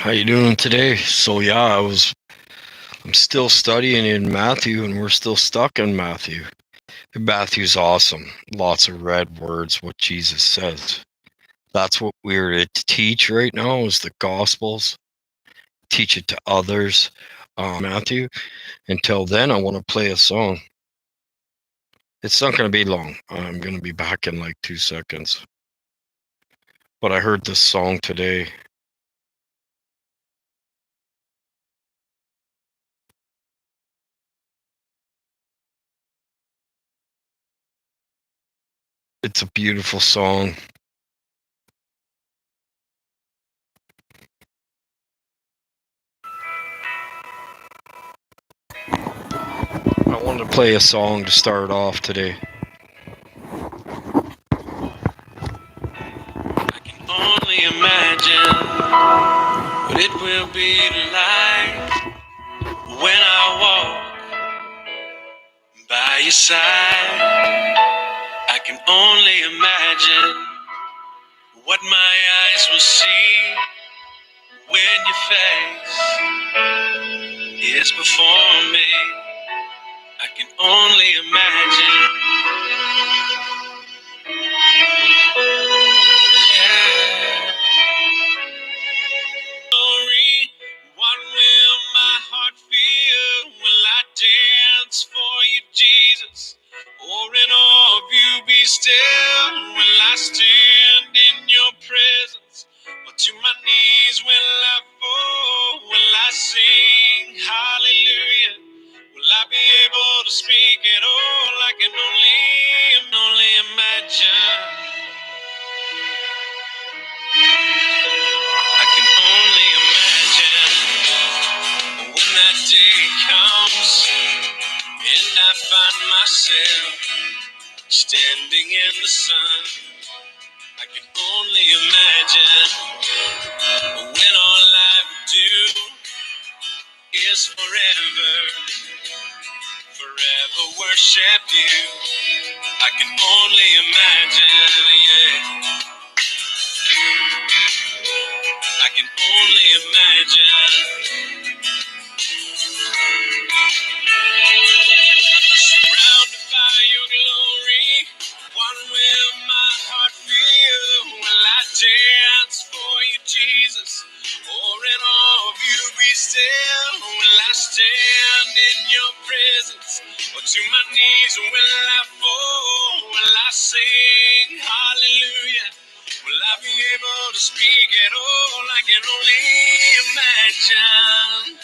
How you doing today? I'm still studying in Matthew and we're still stuck in Matthew. Matthew's awesome. Lots of red words, what Jesus says. That's what we're to teach right now is the Gospels. Teach it to others. Matthew. Until then, I want to play a song. It's not going to be long. I'm going to be back in like 2 seconds. But I heard this song today. It's a beautiful song. I wanted to play a song to start off today. I can only imagine what it will be like when I walk by your side. I can only imagine what my eyes will see when your face is before me. I can only imagine. Yeah. Glory, what will my heart feel? Will I dance for you, Jesus? Or in awe of you be still? Will I stand in your presence? Or to my knees will I fall? Will I sing hallelujah? Will I be able to speak at all? I can only imagine. I can only imagine when that day comes and I find myself standing in the sun. I can only imagine when all I would do is forever worship you. I can only imagine, yeah. I can only imagine. Surrounded by your glory, what will my heart feel? Will I dance for you, Jesus? Or in awe of you be still? Will I stand in your presence? Or to my knees will I fall? Will I sing hallelujah? Will I be able to speak at all? I can only imagine.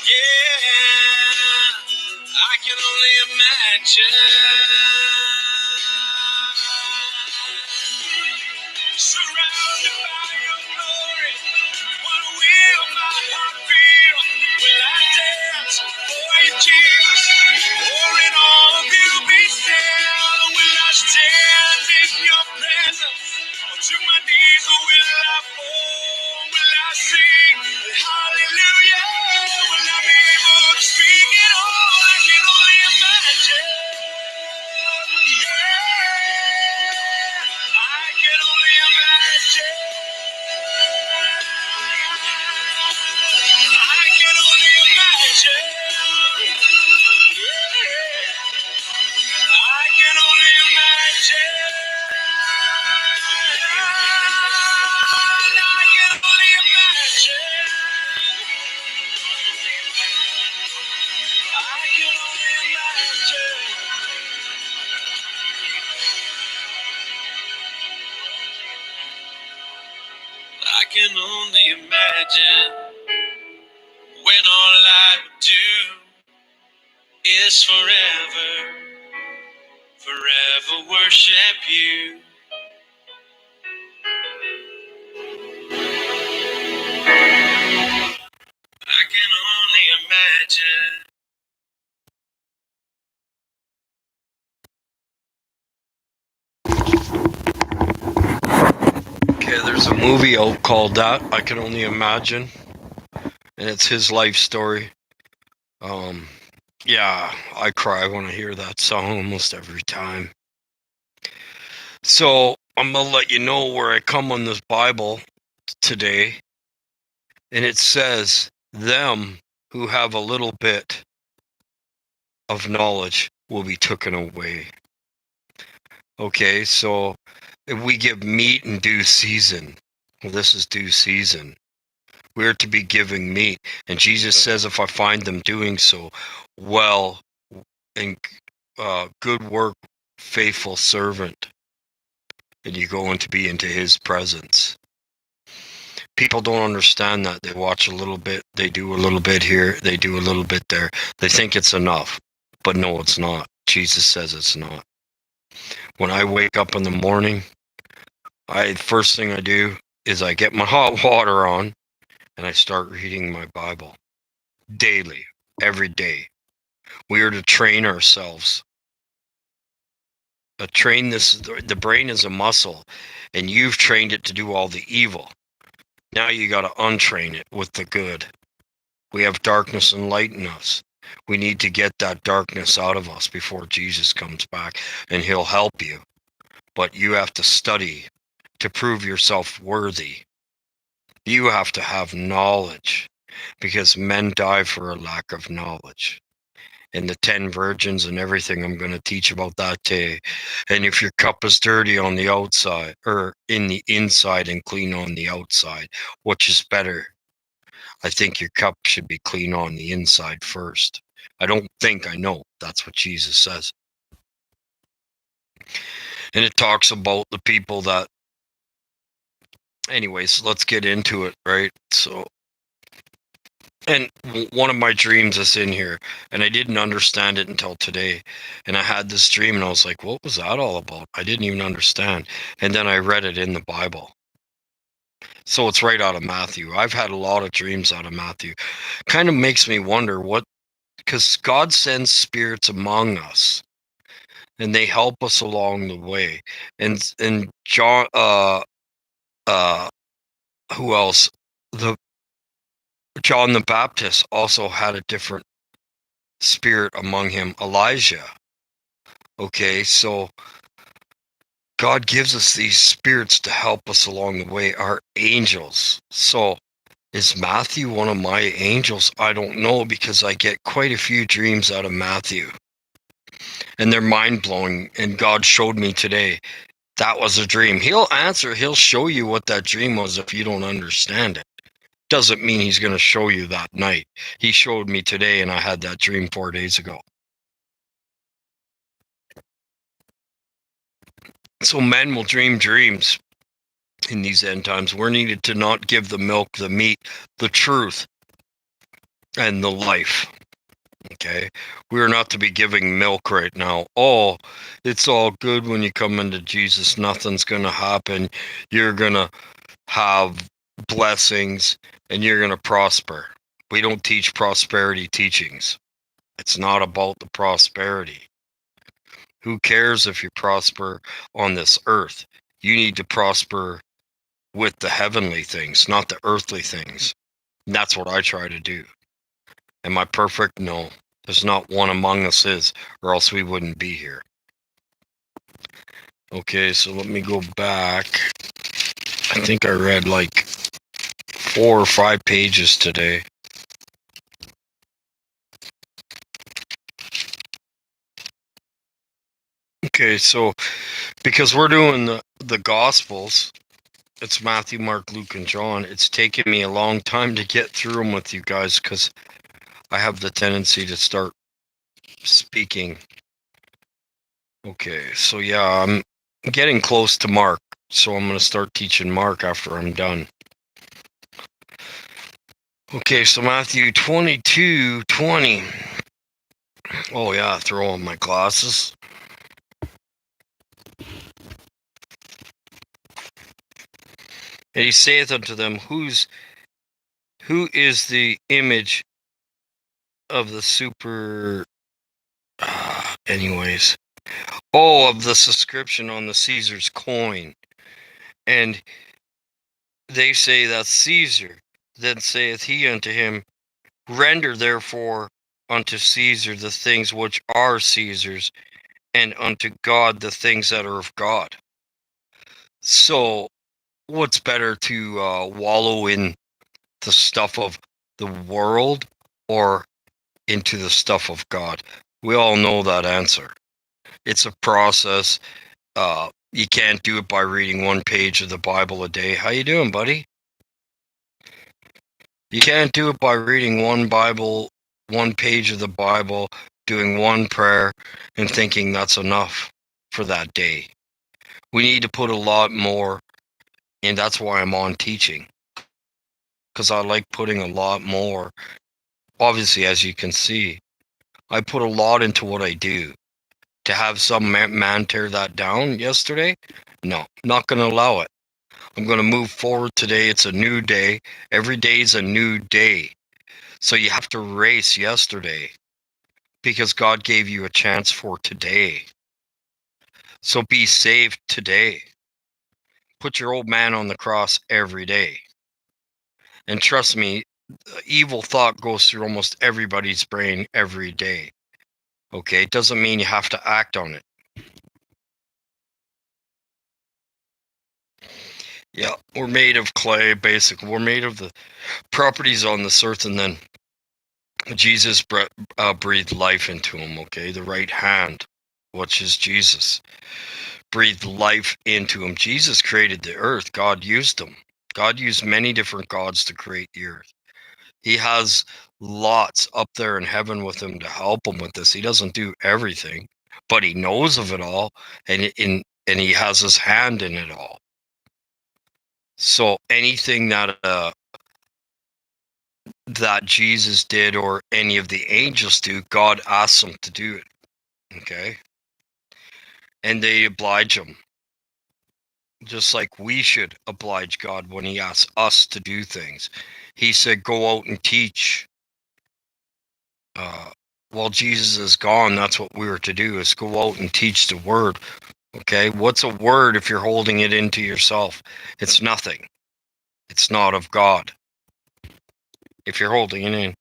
Yeah, I can only imagine. Surrounded by your glory, what will my heart feel? Will I dance for you, Jesus? Or in all of you be still? Will I stand in your presence? Or to my knees will I fall? Will I sing hallelujah? Will I be able to speak it all? I can only imagine. Yeah, I can only imagine. I can only imagine. Yeah, I can only imagine. I can only imagine. I can only imagine. I can only imagine when all I would do is forever worship you. I can only imagine. Okay, there's a movie out called that, I Can Only Imagine, and it's his life story. Yeah, I cry when I hear that song almost every time. So I'm gonna let you know where I come on this Bible today. And it says, them who have a little bit of knowledge will be taken away. Okay, so if we give meat in due season, well, this is due season. We're to be giving meat. And Jesus says, if I find them doing so, well, and good work, faithful servant, and you go into his presence. People don't understand that. They watch a little bit, they do a little bit here, they do a little bit there. They think it's enough, but no, it's not. Jesus says it's not. When I wake up in the morning, first thing I do is I get my hot water on and I start reading my Bible daily, every day. We are to train ourselves. The brain is a muscle, and you've trained it to do all the evil. Now you got to untrain it with the good. We have darkness and light in us. We need to get that darkness out of us before Jesus comes back, and he'll help you. But you have to study to prove yourself worthy. You have to have knowledge, because men die for a lack of knowledge. And the 10 virgins and everything, I'm going to teach about that today. And if your cup is dirty on the outside or in the inside and clean on the outside, which is better? I think your cup should be clean on the inside first. I don't think, I know. That's what Jesus says. And it talks about the people that, anyways, let's get into it, right? So, and one of my dreams is in here, and I didn't understand it until today. And I had this dream, and I was like, what was that all about? I didn't even understand. And then I read it in the Bible. So it's right out of Matthew. I've had a lot of dreams out of Matthew. Kind of makes me wonder because God sends spirits among us, and they help us along the way. And John, who else? John the Baptist also had a different spirit among him, Elijah. Okay, so God gives us these spirits to help us along the way, our angels. So is Matthew one of my angels? I don't know, because I get quite a few dreams out of Matthew. And they're mind-blowing, and God showed me today that was a dream. He'll show you what that dream was if you don't understand it. Doesn't mean he's going to show you that night. He showed me today, and I had that dream 4 days ago. So men will dream dreams in these end times. We're needed to not give the milk, the meat, the truth, and the life. Okay? We are not to be giving milk right now. Oh, it's all good when you come into Jesus. Nothing's going to happen. You're going to have blessings and you're going to prosper. We don't teach prosperity teachings. It's not about the prosperity. Who cares if you prosper on this earth? You need to prosper with the heavenly things, not the earthly things. And that's what I try to do. Am I perfect? No. There's not one among us is, or else we wouldn't be here. Okay, so let me go back. I think I read like 4 or 5 pages today. Okay, so because we're doing the Gospels, it's Matthew, Mark, Luke, and John. It's taken me a long time to get through them with you guys because I have the tendency to start speaking. Okay, so yeah, I'm getting close to Mark, so I'm going to start teaching Mark after I'm done. Okay, so Matthew 22:20. Oh yeah, throw on my glasses. And he saith unto them, who is the image of the anyways. Oh, of the subscription on the Caesar's coin. And they say that's Caesar. Then saith he unto him, render therefore unto Caesar the things which are Caesar's, and unto God the things that are of God. So, what's better to wallow in the stuff of the world or into the stuff of God? We all know that answer. It's a process. You can't do it by reading one page of the Bible a day. How you doing, buddy? You can't do it by reading one page of the Bible, doing one prayer, and thinking that's enough for that day. We need to put a lot more, and that's why I'm on teaching. Because I like putting a lot more. Obviously, as you can see, I put a lot into what I do. To have some man tear that down yesterday? No, not going to allow it. I'm going to move forward today. It's a new day. Every day is a new day. So you have to race yesterday because God gave you a chance for today. So be saved today. Put your old man on the cross every day. And trust me, evil thought goes through almost everybody's brain every day. Okay? It doesn't mean you have to act on it. Yeah, we're made of clay, basically. We're made of the properties on this earth, and then Jesus breathed life into him, okay? The right hand, which is Jesus, breathed life into him. Jesus created the earth. God used him. God used many different gods to create the earth. He has lots up there in heaven with him to help him with this. He doesn't do everything, but he knows of it all, and he has his hand in it all. So anything that Jesus did or any of the angels do, God asks them to do it. Okay? And they oblige him. Just like we should oblige God when he asks us to do things. He said, go out and teach. While Jesus is gone, that's what we were to do, is go out and teach the word. Okay? What's a word if you're holding it into yourself? It's nothing. It's not of God. If you're holding it in.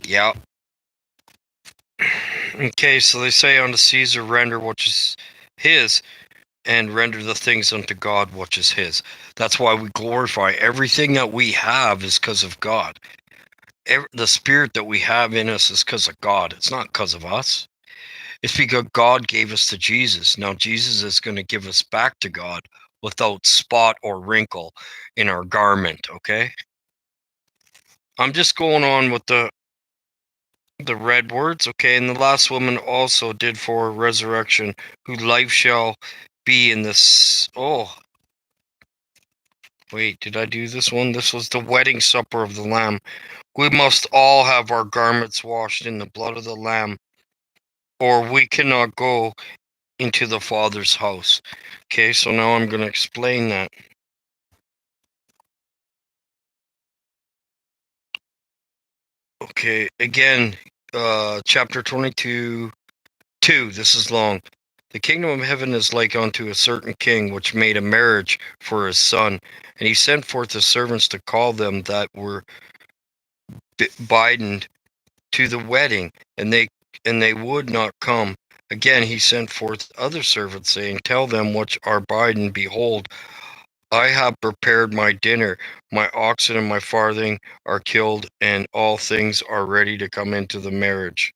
Yeah. Okay, so they say unto Caesar, render what is his, and render the things unto God which is his. That's why we glorify. Everything that we have is because of God. The spirit that we have in us is because of God. It's not because of us. It's because God gave us to Jesus. Now Jesus is going to give us back to God without spot or wrinkle in our garment, okay? I'm just going on with the red words, okay? And the last woman also did for resurrection, whose life shall be in this. Oh, wait, did I do this one? This was the wedding supper of the Lamb. We must all have our garments washed in the blood of the Lamb, or we cannot go into the Father's house. Okay, so now I'm going to explain that. Okay, again, chapter 22, 2, this is long. The kingdom of heaven is like unto a certain king, which made a marriage for his son. And he sent forth his servants to call them that were bidden to the wedding, and they would not come. Again he sent forth other servants, saying, tell them which are bidden, behold, I have prepared my dinner. My oxen and my farthing are killed, and all things are ready to come into the marriage.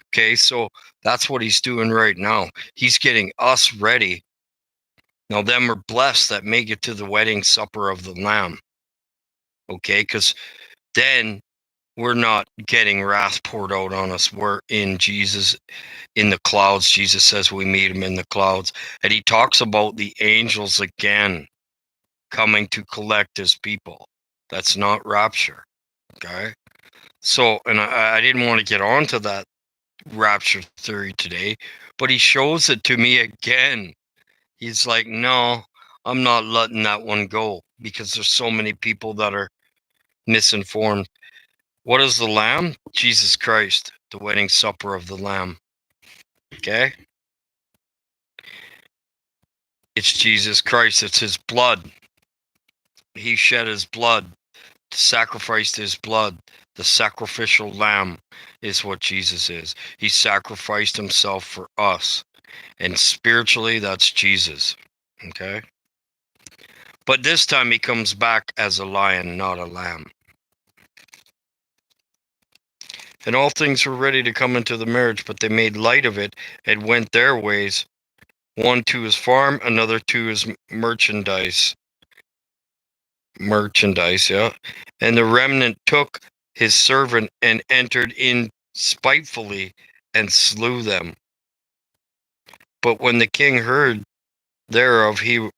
Okay, so that's what he's doing right now. He's getting us ready. Now, them are blessed that make it to the wedding supper of the Lamb. Okay, because then we're not getting wrath poured out on us. We're in Jesus, in the clouds. Jesus says we meet him in the clouds. And he talks about the angels again coming to collect his people. That's not rapture. Okay, so, and I didn't want to get onto that rapture theory today, but he shows it to me again. He's like, no, I'm not letting that one go because there's so many people that are misinformed. What is the Lamb? Jesus Christ, the wedding supper of the Lamb. Okay? It's Jesus Christ. It's his blood. He shed his blood, sacrificed his blood. The sacrificial lamb is what Jesus is. He sacrificed himself for us. And spiritually, that's Jesus. Okay? But this time he comes back as a lion, not a lamb. And all things were ready to come into the marriage, but they made light of it and went their ways, one to his farm, another to his merchandise. Yeah. And the remnant took his servant and entered in spitefully and slew them. But when the king heard thereof, he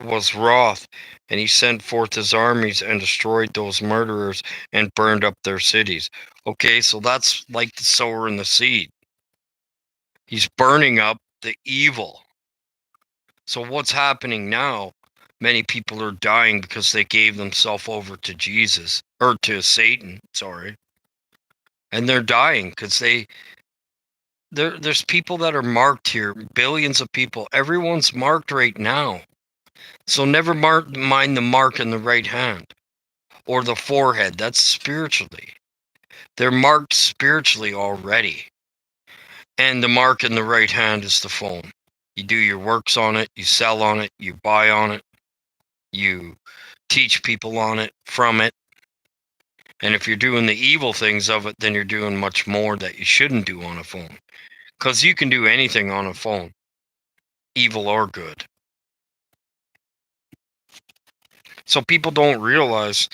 was wroth, and he sent forth his armies and destroyed those murderers and burned up their cities. Okay, so that's like the sower and the seed. He's burning up the evil. So what's happening now? Many people are dying because they gave themselves over to Jesus, or to Satan, sorry. And they're dying because there's people that are marked here, billions of people. Everyone's marked right now. So never mind the mark in the right hand or the forehead. That's spiritually. They're marked spiritually already. And the mark in the right hand is the phone. You do your works on it, you sell on it, you buy on it, you teach people on it, from it. And if you're doing the evil things of it, then you're doing much more that you shouldn't do on a phone. Because you can do anything on a phone, evil or good. So people don't realize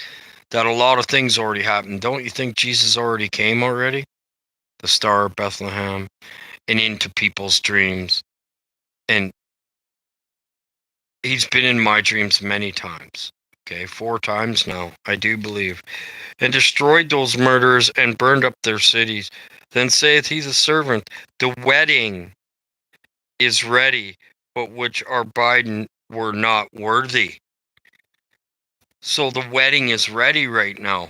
that a lot of things already happened. Don't you think Jesus already came already? The Star of Bethlehem, and into people's dreams. And he's been in my dreams many times. Okay, 4 times now, I do believe. And destroyed those murderers and burned up their cities. Then saith he the servant, the wedding is ready, but which are bidden were not worthy. So the wedding is ready right now.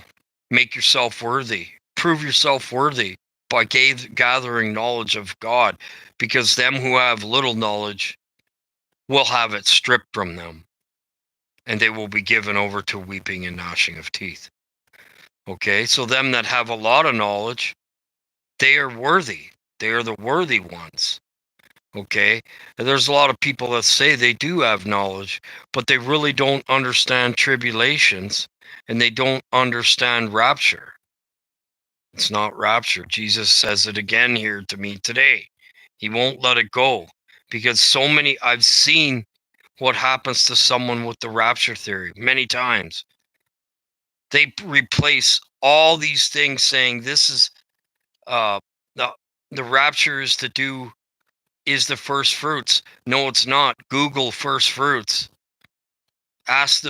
Make yourself worthy. Prove yourself worthy by gathering knowledge of God, because them who have little knowledge will have it stripped from them, and they will be given over to weeping and gnashing of teeth. Okay, so them that have a lot of knowledge, they are worthy. They are the worthy ones. Okay, and there's a lot of people that say they do have knowledge, but they really don't understand tribulations, and they don't understand rapture. It's not rapture. Jesus says it again here to me today. He won't let it go, because I've seen what happens to someone with the rapture theory many times. They replace all these things saying this is the rapture is the first fruits. No, it's not. Google first fruits. Ask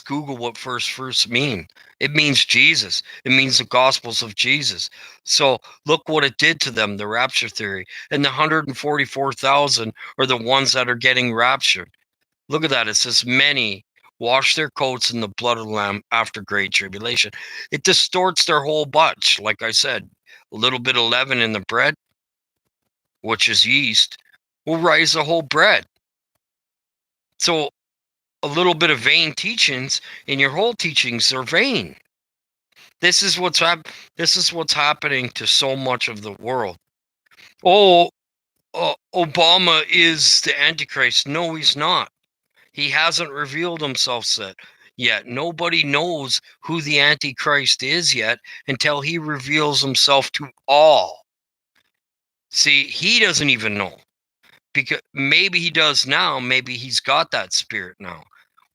Google what first fruits mean. It means Jesus. It means the Gospels of Jesus. So look what it did to them, the rapture theory. And the 144,000 are the ones that are getting raptured. Look at that. It says many wash their coats in the blood of the Lamb after great tribulation. It distorts their whole bunch. Like I said, a little bit of leaven in the bread, which is yeast, will rise the whole bread. So a little bit of vain teachings in your whole teachings are vain. This is what's happening to so much of the world. Obama is the Antichrist. No, he's not. He hasn't revealed himself yet. Nobody knows who the Antichrist is yet until he reveals himself to all. See, he doesn't even know. Because maybe he does now. Maybe he's got that spirit now.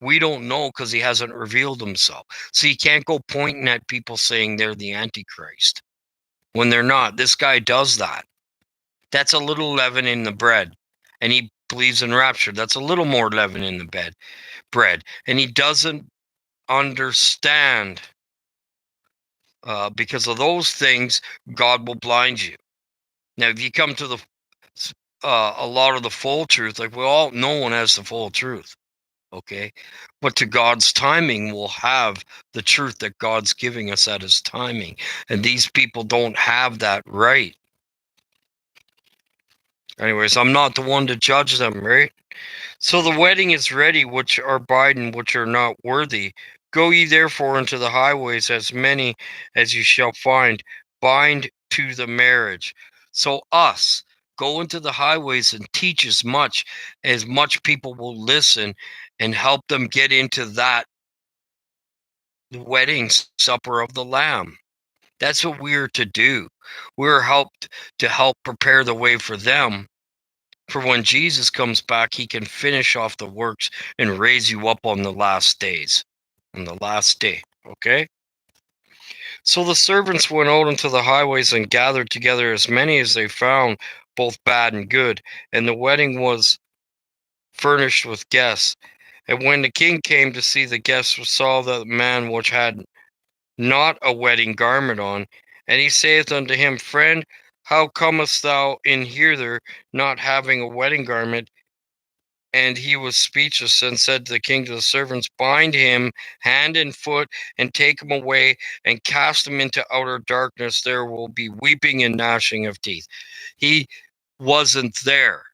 We don't know because he hasn't revealed himself. So you can't go pointing at people saying they're the Antichrist when they're not. This guy does that. That's a little leaven in the bread. And he believes in rapture. That's a little more leaven in the bread. And he doesn't understand. Because of those things, God will blind you. Now, if you come to a lot of the full truth, like no one has the full truth. Okay, but to God's timing, we'll have the truth that God's giving us at his timing. And these people don't have that right. Anyways, I'm not the one to judge them, right? So the wedding is ready, which are bidden, which are not worthy. Go ye therefore into the highways, as many as you shall find, bind to the marriage. So us, Go into the highways and teach as much people will listen, and help them get into that wedding supper of the Lamb. That's what we're to do. We're helped to help prepare the way for them. For when Jesus comes back, he can finish off the works and raise you up on the last days. On the last day, okay? So the servants went out into the highways and gathered together as many as they found, both bad and good. And the wedding was furnished with guests. And when the king came to see the guests, saw the man which had not a wedding garment on, and he saith unto him, Friend, how comest thou in hither, not having a wedding garment? And he was speechless, and said to the king, to the servants, Bind him hand and foot, and take him away, and cast him into outer darkness. There will be weeping and gnashing of teeth. He wasn't there.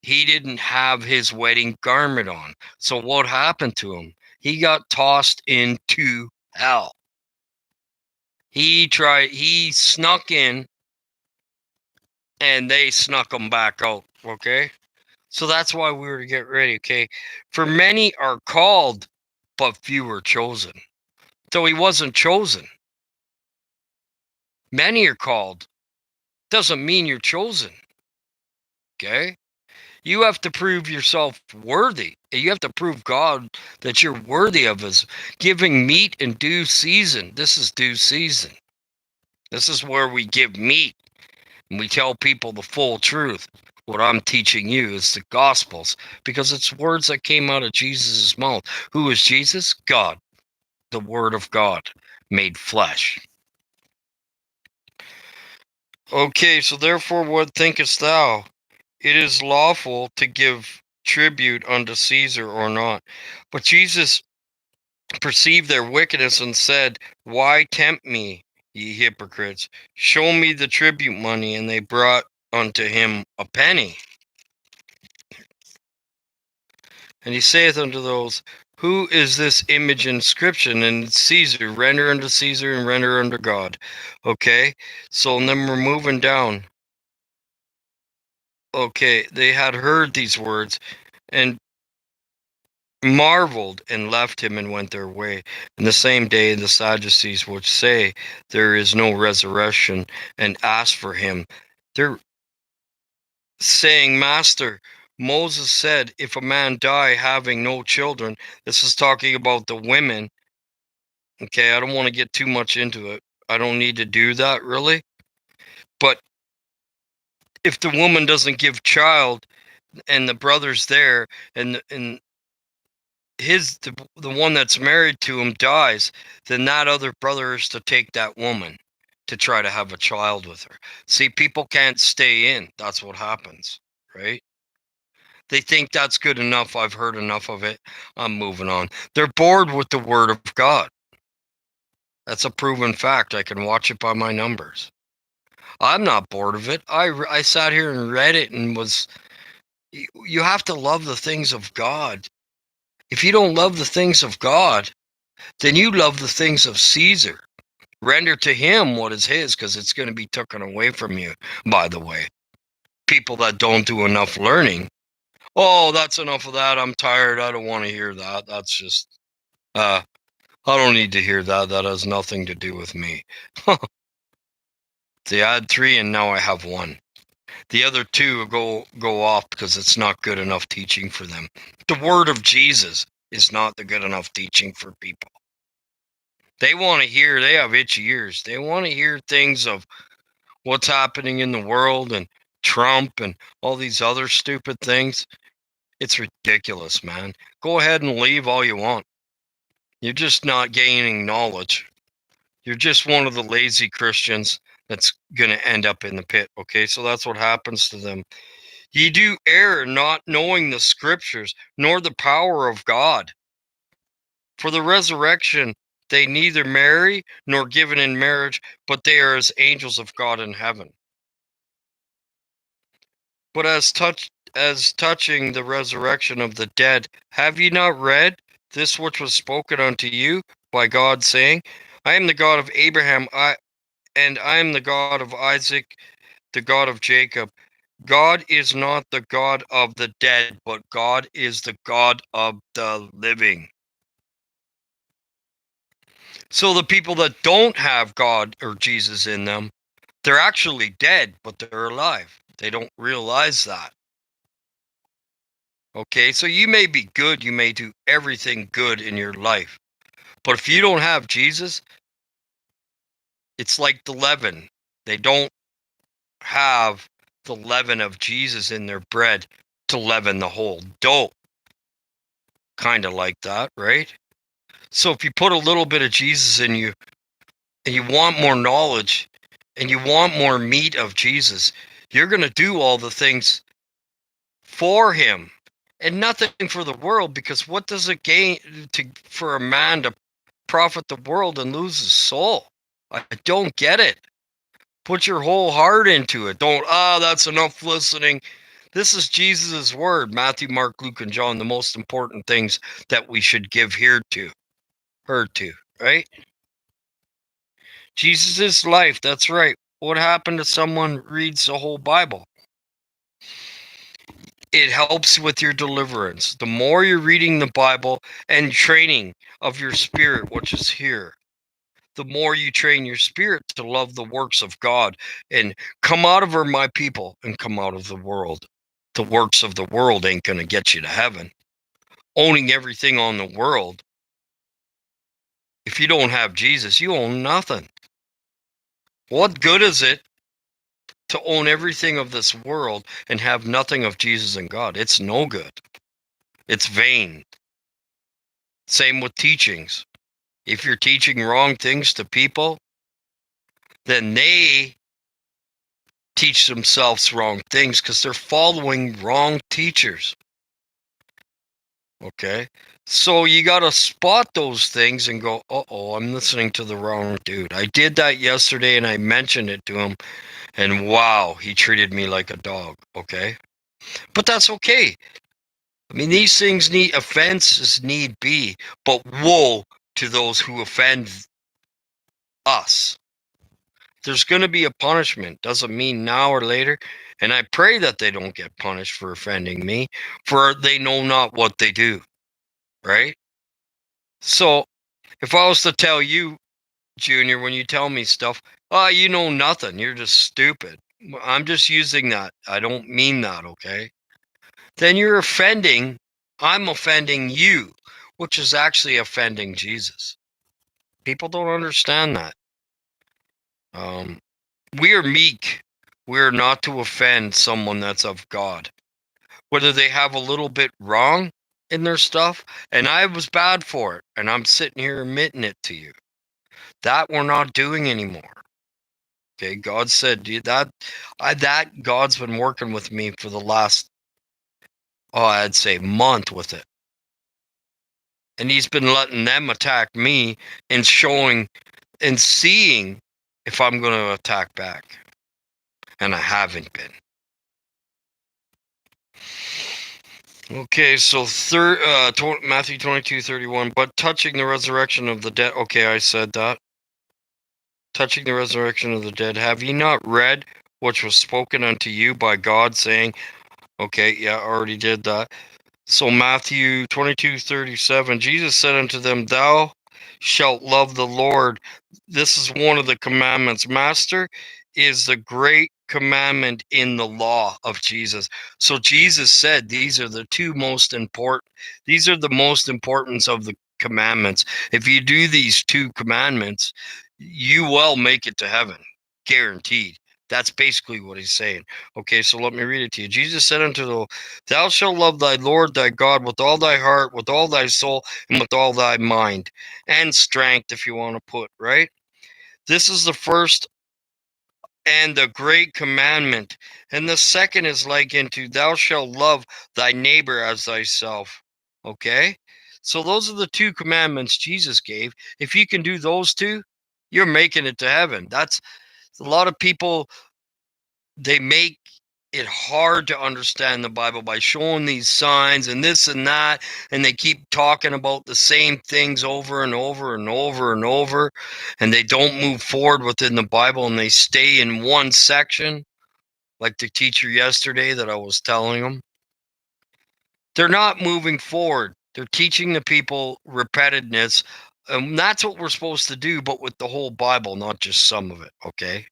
He didn't have his wedding garment on. So what happened to him? He got tossed into hell. He snuck in, and they snuck him back out, okay? So that's why we were to get ready, okay? For many are called, but few are chosen. So he wasn't chosen. Many are called. Doesn't mean you're chosen, okay? You have to prove yourself worthy. You have to prove God that you're worthy of his giving meat in due season. This is due season. This is where we give meat and we tell people the full truth. What I'm teaching you is the Gospels, because it's words that came out of Jesus' mouth. Who is Jesus? God, the Word of God made flesh. Okay, so therefore what thinkest thou? It is lawful to give tribute unto Caesar or not. But Jesus perceived their wickedness and said, Why tempt me, ye hypocrites? Show me the tribute money. And they brought unto him a penny. And he saith unto those, Who is this image and inscription? And Caesar, render unto Caesar and render unto God. Okay, so then we're moving down. Okay, they had heard these words and marveled, and left him and went their way. And the same day the Sadducees, which say there is no resurrection, and asked for him, they're saying, Master, Moses said, if a man die having no children, this is talking about the women. Okay, I don't want to get too much into it. I don't need to do that, really. But if the woman doesn't give child, and the brother's there, and the one that's married to him dies, then that other brother is to take that woman to try to have a child with her. See, people can't stay in. That's what happens, right? They think that's good enough. I've heard enough of it. I'm moving on. They're bored with the Word of God. That's a proven fact. I can watch it by my numbers. I'm not bored of it. I sat here and read it and was... You have to love the things of God. If you don't love the things of God, then you love the things of Caesar. Render to him what is his, because it's going to be taken away from you, by the way. People that don't do enough learning. Oh, that's enough of that. I'm tired. I don't want to hear that. That's just... I don't need to hear that. That has nothing to do with me. See, I had 3 and now I have 1. The other 2 go off because it's not good enough teaching for them. The word of Jesus is not the good enough teaching for people. They want to hear, they have itchy ears. They want to hear things of what's happening in the world and Trump and all these other stupid things. It's ridiculous, man. Go ahead and leave all you want. You're just not gaining knowledge. You're just one of the lazy Christians that's going to end up in the pit, okay? So that's what happens to them. Ye do err, not knowing the scriptures, nor the power of God. For the resurrection, they neither marry nor given in marriage, but they are as angels of God in heaven. But as touching the resurrection of the dead, have ye not read this which was spoken unto you by God, saying, I am the God of Abraham, and I am the God of Isaac, the God of Jacob. God is not the God of the dead, but God is the God of the living. So the people that don't have God or Jesus in them, they're actually dead, but they're alive. They don't realize that. Okay, so you may be good, you may do everything good in your life, but if you don't have Jesus, it's like the leaven. They don't have the leaven of Jesus in their bread to leaven the whole dough. Kind of like that, right? So if you put a little bit of Jesus in you and you want more knowledge and you want more meat of Jesus, you're going to do all the things for him and nothing for the world, because what does it gain for a man to profit the world and lose his soul? I don't get it. Put your whole heart into it. Don't, that's enough listening. This is Jesus' word, Matthew, Mark, Luke, and John, the most important things that we should give heed to, right? Jesus' life, that's right. What happened to someone reads the whole Bible? It helps with your deliverance. The more you're reading the Bible and training of your spirit, which is here, the more you train your spirit to love the works of God and come out of her, my people, and come out of the world. The works of the world ain't going to get you to heaven. Owning everything on the world, if you don't have Jesus, you own nothing. What good is it to own everything of this world and have nothing of Jesus and God? It's no good. It's vain. Same with teachings. If you're teaching wrong things to people, then they teach themselves wrong things because they're following wrong teachers. Okay? So you got to spot those things and go, uh-oh, I'm listening to the wrong dude. I did that yesterday and I mentioned it to him, and wow, he treated me like a dog. Okay? But that's okay. I mean, these things offenses need be, but woe to those who offend us. There's going to be a punishment. Doesn't mean now or later. And I pray that they don't get punished for offending me, for they know not what they do. Right? So if I was to tell you, Junior, when you tell me stuff, you know nothing. You're just stupid. I'm just using that. I don't mean that, okay? Then you're offending. I'm offending you, which is actually offending Jesus. People don't understand that. We are meek. We are not to offend someone that's of God. Whether they have a little bit wrong in their stuff, and I was bad for it, and I'm sitting here admitting it to you. That we're not doing anymore. Okay, God said that God's been working with me for the last, I'd say month with it. And he's been letting them attack me and showing and seeing if I'm going to attack back. And I haven't been. Okay, so Matthew 22:31. But touching the resurrection of the dead. Okay, I said that. Touching the resurrection of the dead, have ye not read which was spoken unto you by God, saying, okay, yeah, I already did that. So Matthew 22:37, Jesus said unto them, thou shalt love the Lord. This is one of the commandments. Master is the great commandment in the law of Jesus. So Jesus said these are the two most important. These are the most importance of the commandments. If you do these two commandments, you will make it to heaven, guaranteed. That's basically what he's saying. Okay, so let me read it to you. Jesus said unto them, thou shalt love thy Lord thy God with all thy heart, with all thy soul, and with all thy mind and strength, if you want to put, right? This is the first and the great commandment. And the second is like unto, thou shalt love thy neighbor as thyself. Okay? So those are the two commandments Jesus gave. If you can do those two, you're making it to heaven. That's a lot of people, they make it hard to understand the Bible by showing these signs and this and that, and they keep talking about the same things over and over and over and over, and they don't move forward within the Bible, and they stay in one section. like the teacher yesterday that I was telling them. They're not moving forward. They're teaching the people repetitiveness. And that's what we're supposed to do, but with the whole Bible, not just some of it, okay?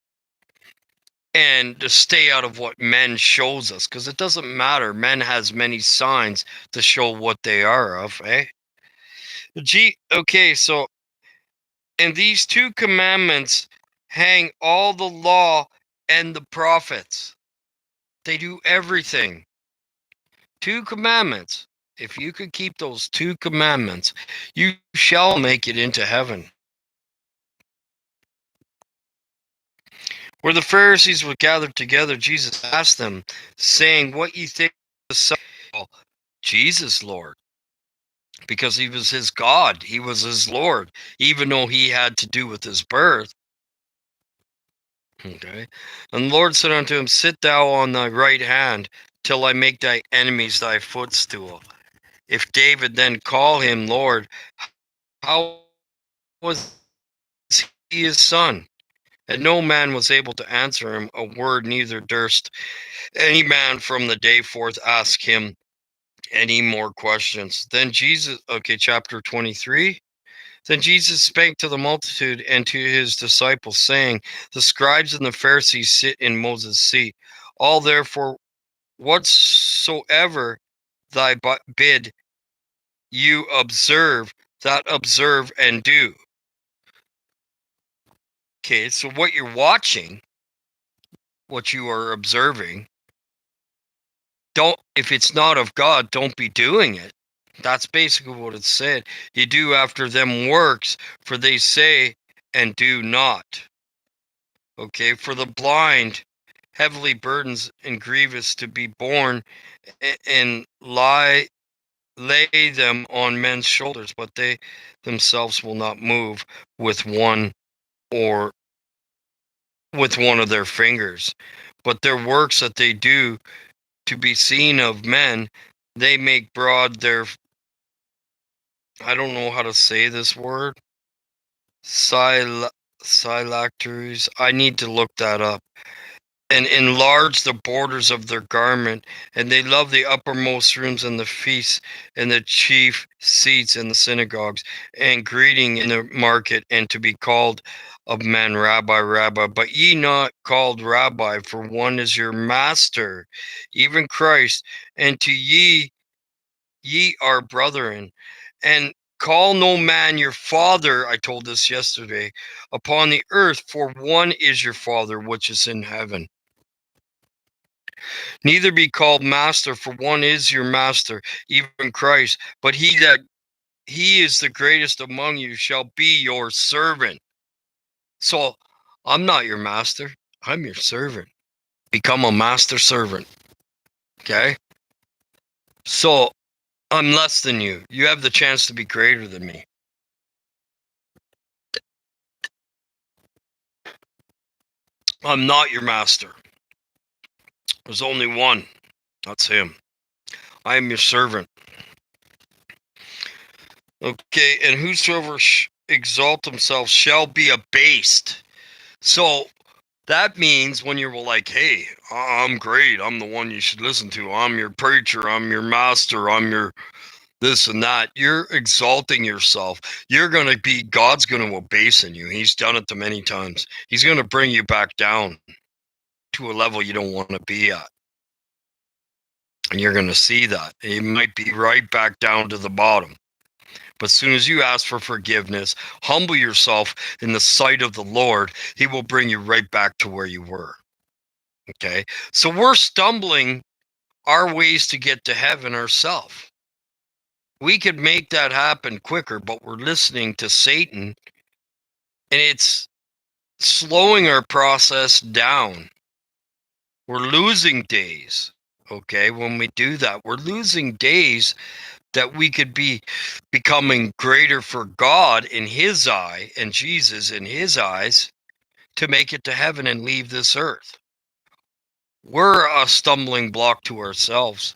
And to stay out of what men shows us, because it doesn't matter. Men has many signs to show what they are of, eh? Okay, so and these two commandments hang all the law and the prophets. They do everything. 2 commandments. If you could keep those 2 commandments, you shall make it into heaven. Where the Pharisees were gathered together, Jesus asked them, saying, "What ye think the Son of Jesus, Lord?" Because he was his God. He was his Lord, even though he had to do with his birth. Okay. And the Lord said unto him, "Sit thou on thy right hand, till I make thy enemies thy footstool." If David then call him Lord, how was he his son? And no man was able to answer him a word, neither durst any man from the day forth ask him any more questions. Then Jesus, okay, chapter 23. Then Jesus spake to the multitude and to his disciples, saying, The scribes and the Pharisees sit in Moses' seat. All therefore, whatsoever thy bid you observe, that observe and do. Okay, so what you're watching, what you are observing, if it's not of God, don't be doing it. That's basically what it said. You do after them works, for they say and do not. Okay, for the blind, heavily burdens and grievous to be borne, and lay them on men's shoulders, but they themselves will not move with one or with one of their fingers. But their works that they do to be seen of men, they make broad their, I don't know how to say this word, phylacteries. I need to look that up. And enlarge the borders of their garment, and they love the uppermost rooms and the feasts and the chief seats in the synagogues, and greeting in the market, and to be called of men, Rabbi, Rabbi. But ye not called Rabbi, for one is your master, even Christ, and to ye are brethren. And call no man your father, I told this yesterday, upon the earth, for one is your Father which is in heaven. Neither be called master, for one is your master, even Christ. But he is the greatest among you shall be your servant. So I'm not your master. I'm your servant. Become a master servant. Okay? So I'm less than you. You have the chance to be greater than me. I'm not your master. There's only one. That's him. I am your servant. Okay, and whosoever exalt himself shall be abased. So that means when you're like, hey, I'm great. I'm the one you should listen to. I'm your preacher. I'm your master. I'm your this and that. You're exalting yourself. God's going to abase in you. He's done it to many times. He's going to bring you back down to a level you don't want to be at. And you're going to see that. You might be right back down to the bottom. But as soon as you ask for forgiveness, humble yourself in the sight of the Lord, he will bring you right back to where you were. Okay? So we're stumbling our ways to get to heaven ourselves. We could make that happen quicker, but we're listening to Satan, and it's slowing our process down. We're losing days. Okay? When we do that, we're losing days that we could be becoming greater for God in his eye and Jesus in his eyes to make it to heaven and leave this earth. We're a stumbling block to ourselves.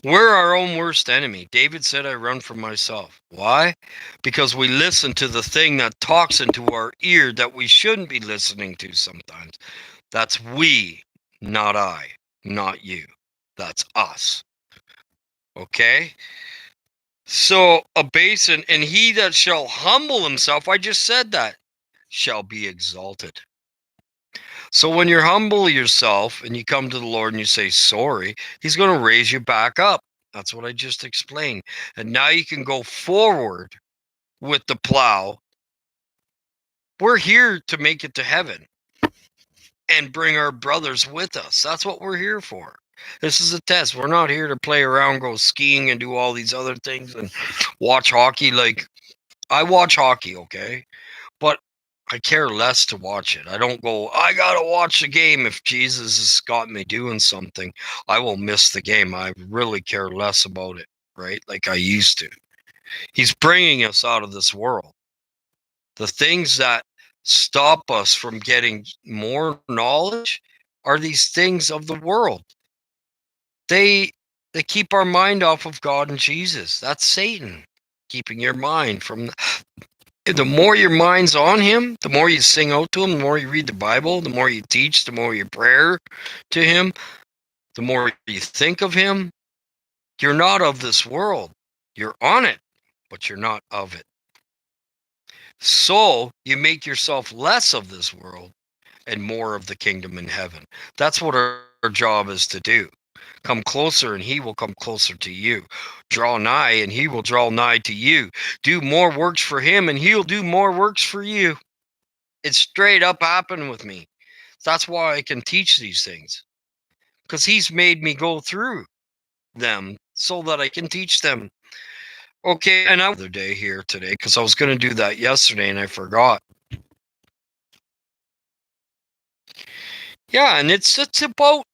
We're our own worst enemy. David said, I run from myself. Why? Because we listen to the thing that talks into our ear that we shouldn't be listening to sometimes. That's we, not I, not you. That's us. Okay? So, a basin, and he that shall humble himself, I just said that, shall be exalted. So when you're humble yourself and you come to the Lord and you say sorry, he's going to raise you back up. That's what I just explained. And now you can go forward with the plow. We're here to make it to heaven and bring our brothers with us. That's what we're here for. This is a test. We're not here to play around, go skiing and do all these other things and watch hockey. Like, I watch hockey, okay? But I care less to watch it. I don't go, I got to watch the game. If Jesus has got me doing something, I will miss the game. I really care less about it, right? Like I used to. He's bringing us out of this world. The things that stop us from getting more knowledge are these things of the world. They keep our mind off of God and Jesus. That's Satan keeping your mind from the more your mind's on him, the more you sing out to him, the more you read the Bible, the more you teach, the more you prayer to him, the more you think of him. You're not of this world. You're on it, but you're not of it. So you make yourself less of this world and more of the kingdom in heaven. That's what our job is to do. Come closer and he will come closer to you. Draw nigh and he will draw nigh to you. Do more works for him and he'll do more works for you. It's straight up happened with me. That's why I can teach these things. Because he's made me go through them so that I can teach them. Okay, and another day here today, because I was going to do that yesterday and I forgot. Yeah, and it's about,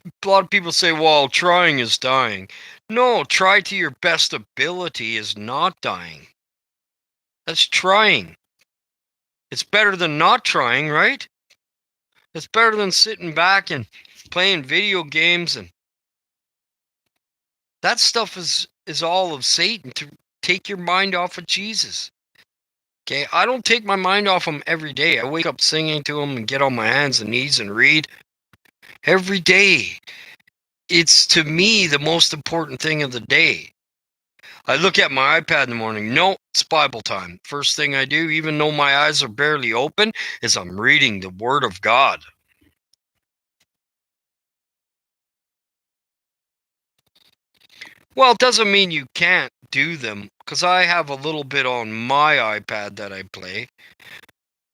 a lot of people say, well, trying is dying. No, try to your best ability is not dying. That's trying. It's better than not trying, right? It's better than sitting back and playing video games, and that stuff is all of Satan to take your mind off of Jesus. Okay, I don't take my mind off him every day. I wake up singing to him and get on my hands and knees and read every day. It's, to me, the most important thing of the day. I look at my iPad in the morning. No, it's Bible time. First thing I do, even though my eyes are barely open, is I'm reading the Word of God. Well, it doesn't mean you can't do them, because I have a little bit on my iPad that I play.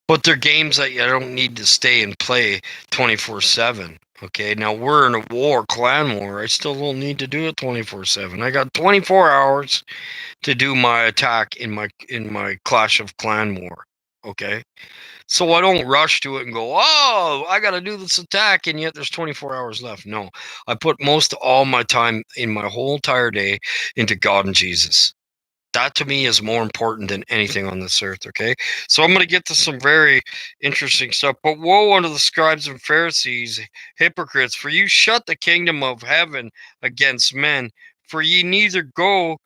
But they're games that I don't need to stay and play 24/7. Okay, now we're in a war, clan war. I still don't need to do it 24/7. I got 24 hours to do my attack in my Clash of Clan war. Okay, so I don't rush to it and go, oh, I got to do this attack, and yet there's 24 hours left. No, I put most of all my time in my whole entire day into God and Jesus. That to me is more important than anything on this earth, okay? So I'm going to get to some very interesting stuff. But woe unto the scribes and Pharisees, hypocrites, for you shut the kingdom of heaven against men. For ye neither go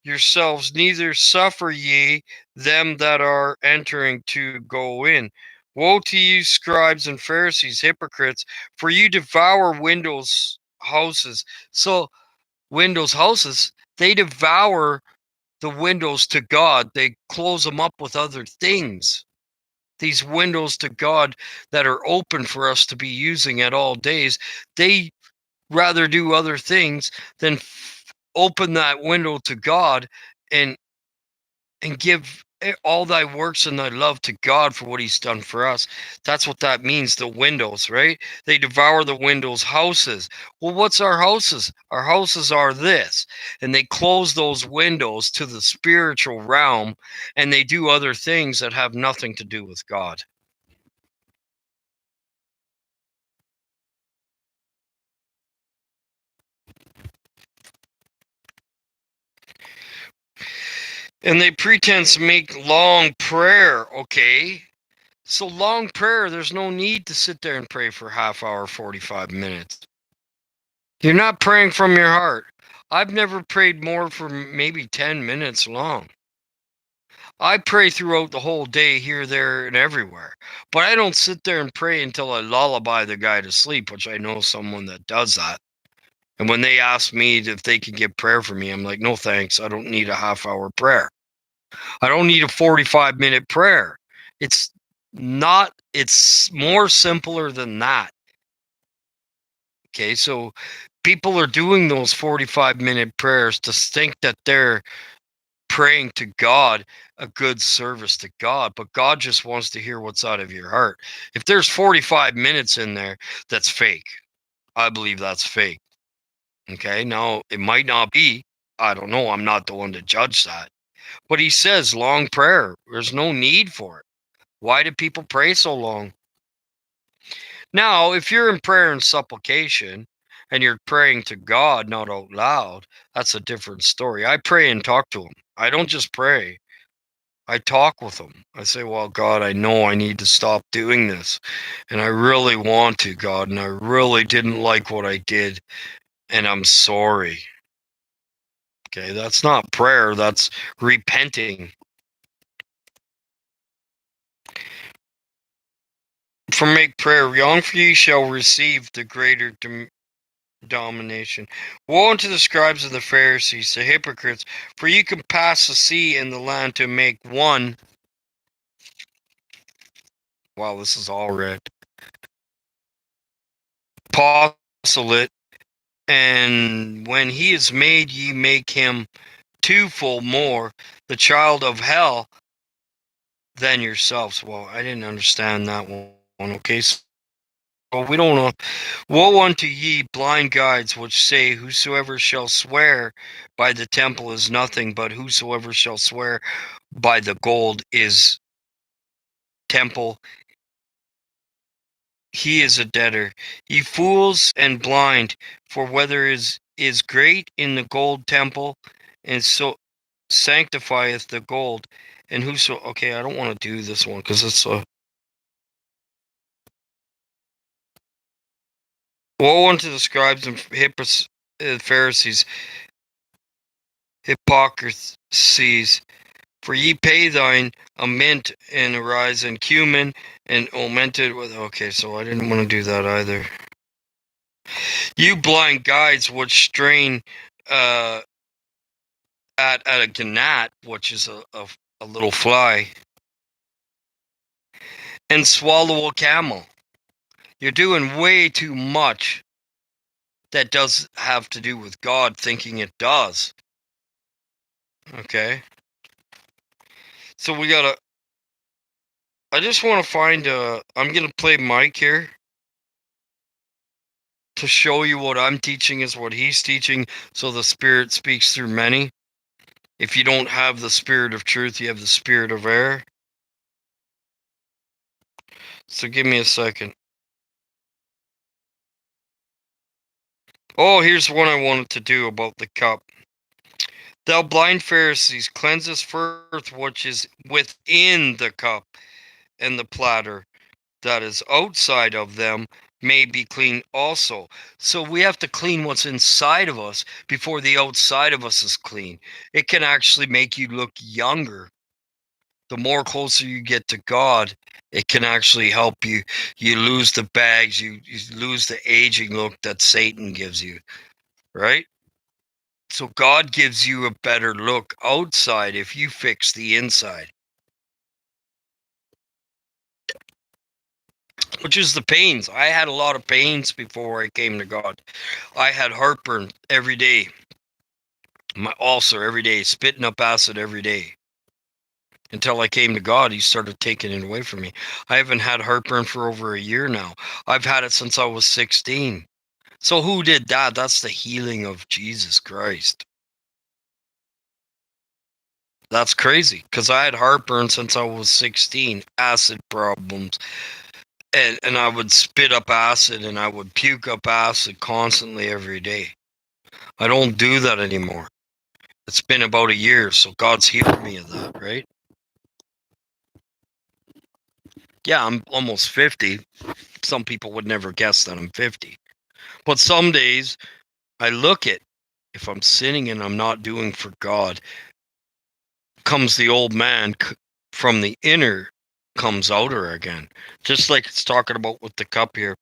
yourselves, neither suffer ye them that are entering to go in. Woe to you, scribes and Pharisees, hypocrites, for you devour windows, houses. So, windows, houses, they devour the windows to God. They close them up with other things. These windows to God that are open for us to be using at all days, they rather do other things than open that window to God and give all thy works and thy love to God for what he's done for us. That's what that means, the windows, right? They devour the windows, houses. Well, what's our houses? Our houses are this. And they close those windows to the spiritual realm, and they do other things that have nothing to do with God. And they pretense make long prayer, okay? So long prayer, there's no need to sit there and pray for half hour, 45 minutes. You're not praying from your heart. I've never prayed more for maybe 10 minutes long. I pray throughout the whole day, here, there, and everywhere. But I don't sit there and pray until I lullaby the guy to sleep, which I know someone that does that. And when they ask me if they can get prayer for me, I'm like, no thanks. I don't need a half-hour prayer. I don't need a 45-minute prayer. It's not, it's more simpler than that. Okay, so people are doing those 45-minute prayers to think that they're praying to God, a good service to God, but God just wants to hear what's out of your heart. If there's 45 minutes in there, that's fake. I believe that's fake. Okay, now it might not be. I don't know. I'm not the one to judge that. But he says long prayer. There's no need for it. Why do people pray so long? Now, if you're in prayer and supplication and you're praying to God, not out loud, that's a different story. I pray and talk to him. I don't just pray. I talk with him. I say, well, God, I know I need to stop doing this. And I really want to, God. And I really didn't like what I did. And I'm sorry. Okay, that's not prayer. That's repenting. For make prayer, young for ye shall receive the greater domination. Woe unto the scribes and the Pharisees, the hypocrites, for you can pass the sea and the land to make one. Wow, this is all red. Apostolate, and when he is made, ye make him twofold more the child of hell than yourselves. Well, I didn't understand that one. Okay, so we don't know. Woe unto ye, blind guides, which say, whosoever shall swear by the temple is nothing, but whosoever shall swear by the gold is temple, he is a debtor. Ye fools and blind, for whether is great in the gold temple, and so sanctifieth the gold, and whoso. Okay, I don't want to do this one because it's a. Woe unto the scribes and Pharisees, hypocrisies, for ye pay thine a mint and a rise and cumin and omented with. Okay, so I didn't want to do that either. You blind guides which strain at a gnat, which is a little fly, and swallow a camel. You're doing way too much that does have to do with God, thinking it does. Okay? So we gotta. I just want to find I'm gonna play Mike here to show you what I'm teaching is what he's teaching, so the Spirit speaks through many. If you don't have the Spirit of truth, you have the spirit of error. So give me a second. Oh, here's one I wanted to do about the cup. Thou blind Pharisees, cleansest first which is within the cup and the platter, that is outside of them may be clean also. So we have to clean what's inside of us before the outside of us is clean. It can actually make you look younger. The more closer you get to God, it can actually help you. You lose the bags, you lose the aging look that Satan gives you, right? So God gives you a better look outside if you fix the inside. Which is the pains. I had a lot of pains before I came to God. I had heartburn every day. My ulcer every day, spitting up acid every day. Until I came to God, he started taking it away from me. I haven't had heartburn for over a year now. I've had it since I was 16. So who did that? That's the healing of Jesus Christ. That's crazy because I had heartburn since I was 16, acid problems. And I would spit up acid and I would puke up acid constantly every day. I don't do that anymore. It's been about a year, so God's healed me of that, right? Yeah, I'm almost 50. Some people would never guess that I'm 50. But some days I look it. if I'm sinning and I'm not doing for God, comes the old man from the inner, comes outer again. Just like it's talking about with the cup here.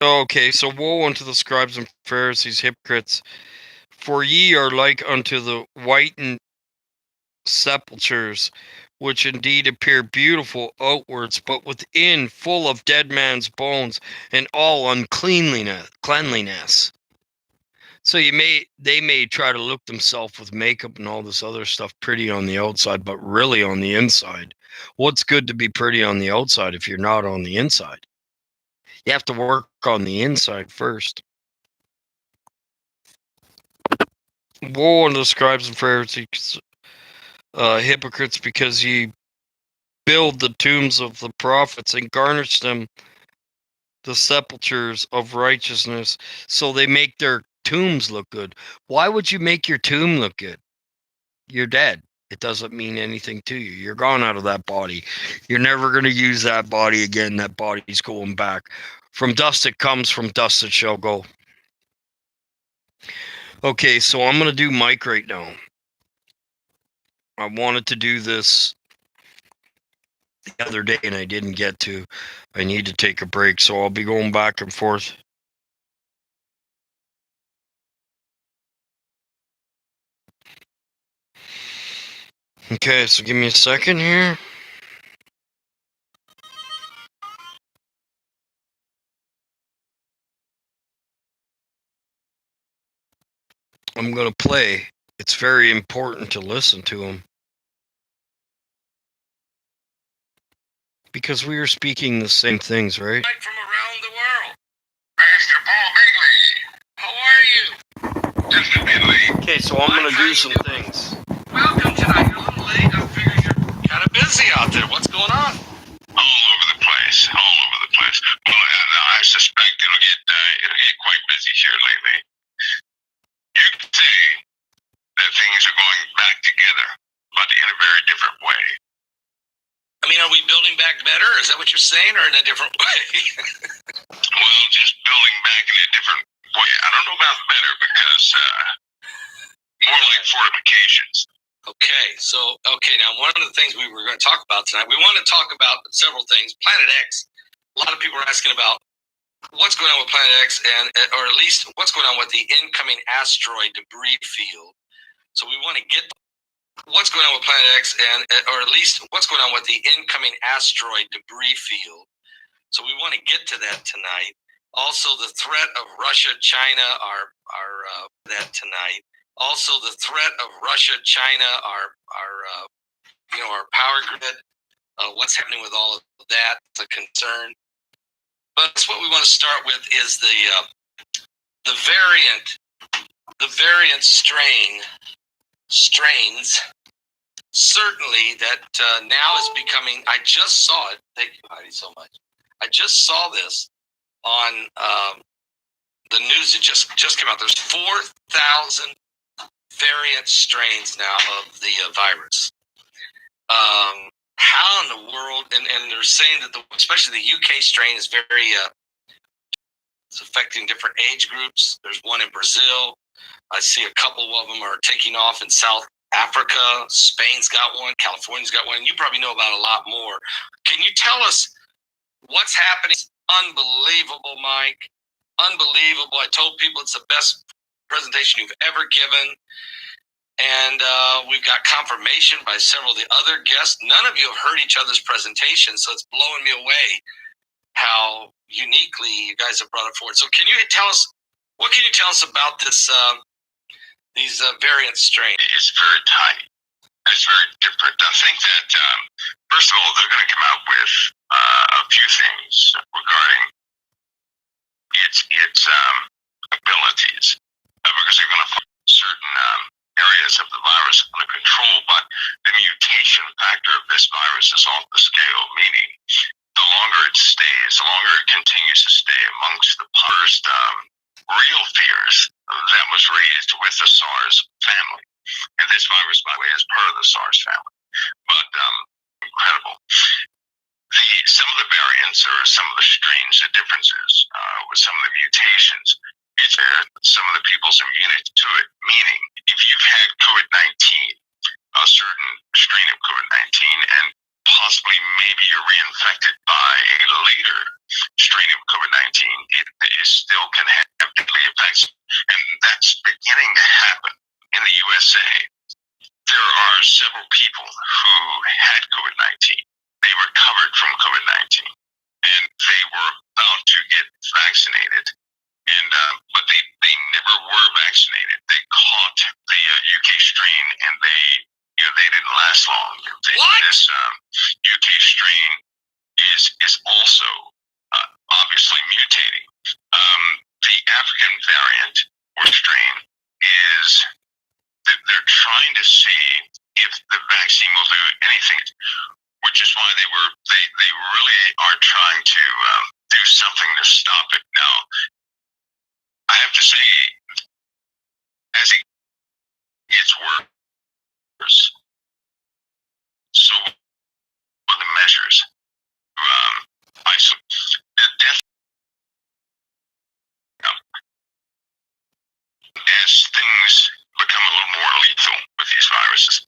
Okay, so woe unto the scribes and Pharisees, hypocrites, for ye are like unto the whitened sepulchres, which indeed appear beautiful outwards, but within full of dead man's bones and all cleanliness. So they may try to look themselves with makeup and all this other stuff pretty on the outside, but really on the inside, what's good to be pretty on the outside if you're not on the inside? You have to work on the inside first. Woe unto the scribes and Pharisees, hypocrites, because ye build the tombs of the prophets and garnish them the sepulchres of righteousness. So they make their tombs look good. Why would you make your tomb look good? You're dead. It doesn't mean anything to you. You're gone out of that body. You're never going to use that body again. That body's going back. From dust it comes, from dust it shall go. Okay, so I'm going to do Mike right now. I wanted to do this the other day and I didn't get to. I need to take a break, so I'll be going back and forth. Okay, so give me a second here. I'm going to play. It's very important to listen to him. Because we are speaking the same things, right? From around the world. Pastor Paul Bigley, how are you? Just a bit late. Okay, so I'm going to do some things. Welcome tonight. You're a little late. I figured you're kind of busy out there. What's going on? All over the place. All over the place. Well, I suspect it'll get quite busy here lately. You could say that things are going back together, but in a very different way. I mean, are we building back better? Is that what you're saying, or in a different way? Well, just building back in a different way. I don't know about better because more like fortifications. Okay, now one of the things we were going to talk about tonight, we want to talk about several things. Planet X, a lot of people are asking about what's going on with Planet X, or at least what's going on with the incoming asteroid debris field. So we want to get what's going on with Planet X, or at least what's going on with the incoming asteroid debris field. So we want to get to that tonight. Also, the threat of Russia, China are that tonight. Also, the threat of Russia, China are our power grid. What's happening with all of that? It's a concern. But what we want to start with is the variant strains. Certainly, that now is becoming. I just saw it. Thank you, Heidi, so much. I just saw this on the news. It just came out. There's 4,000 variant strains now of the virus. How in the world? And they're saying that especially the UK strain is very. It's affecting different age groups. There's one in Brazil. I see a couple of them are taking off in South Africa. Spain's got one. California's got one. You probably know about a lot more. Can you tell us what's happening? It's unbelievable, Mike. Unbelievable. I told people it's the best presentation you've ever given. And we've got confirmation by several of the other guests. None of you have heard each other's presentations, so it's blowing me away how uniquely you guys have brought it forward. So can you tell us, what can you tell us about this, these variant strains? It's very tight. It's very different. I think that, first of all, they're going to come out with a few things regarding its abilities, because they're going to find certain areas of the virus under control, but the mutation factor of this virus is off the scale, meaning the longer it stays, the longer it continues to stay amongst the first real fears that was raised with the SARS family. And this virus, by the way, is part of the SARS family. But incredible. Some of the variants variants or some of the strains, the differences with some of the mutations, it's some of the people's immunity to it. Meaning, if you've had COVID-19, a certain strain of COVID-19, and possibly maybe you're reinfected by a later strain of COVID-19, it still can have deadly effects. And that's beginning to happen in the USA. There are several people who had COVID-19. They recovered from COVID-19, and they were about to get vaccinated. And but they never were vaccinated. They caught the UK strain, and they didn't last long. This UK strain is also obviously mutating. The African variant or strain is they're trying to see if the vaccine will do anything, which is why they really are trying to do something to stop it. Now, I have to say, as it gets worse, so are the measures to isolate the death. As things become a little more lethal with these viruses,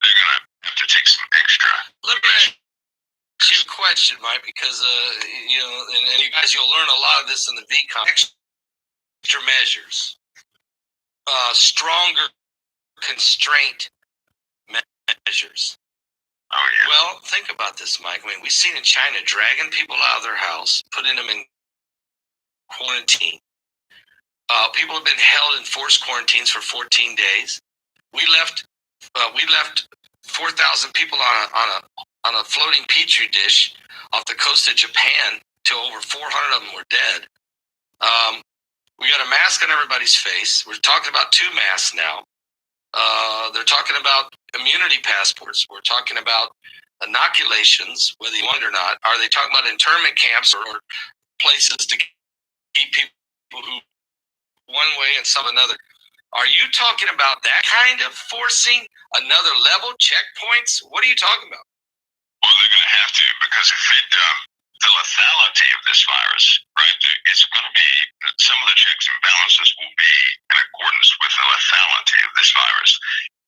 they're going to have to take some extra. Let me ask you a question, Mike, because and you guys, you'll learn a lot of this in the VCon. Extra measures, stronger constraint measures. Oh yeah. Well, think about this, Mike. I mean, we've seen in China dragging people out of their house, putting them in quarantine. People have been held in forced quarantines for 14 days. We left 4,000 people on a floating petri dish off the coast of Japan till over 400 of them were dead. We got a mask on everybody's face. We're talking about 2 masks now. They're talking about immunity passports. We're talking about inoculations, whether you want it or not. Are they talking about internment camps or places to keep people who one way and some another? Are you talking about that kind of forcing another level, checkpoints? What are you talking about? Well, they're going to have to, because if the lethality of this virus, right, it's going to be, some of the checks and balances will be in accordance with the lethality of this virus.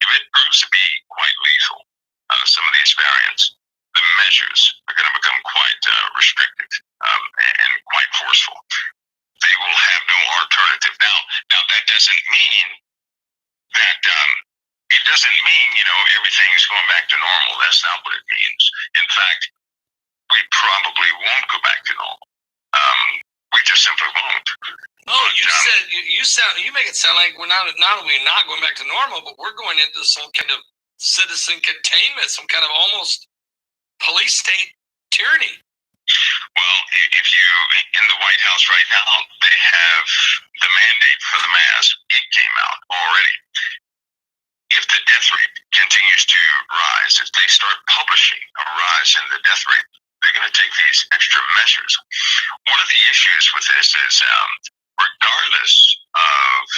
If it proves to be quite lethal, some of these variants, the measures are going to become quite restricted and quite forceful. They will have no alternative. Now that doesn't mean that everything is going back to normal. That's not what it means. In fact, we probably won't go back to normal. We just simply won't. No, you make it sound like we're not only not going back to normal, but we're going into some kind of citizen containment, some kind of almost police state tyranny. Well, if you, in the White House right now, they have the mandate for the mask. It came out already. If the death rate continues to rise, if they start publishing a rise in the death rate, they're going to take these extra measures. One of the issues with this is, regardless of,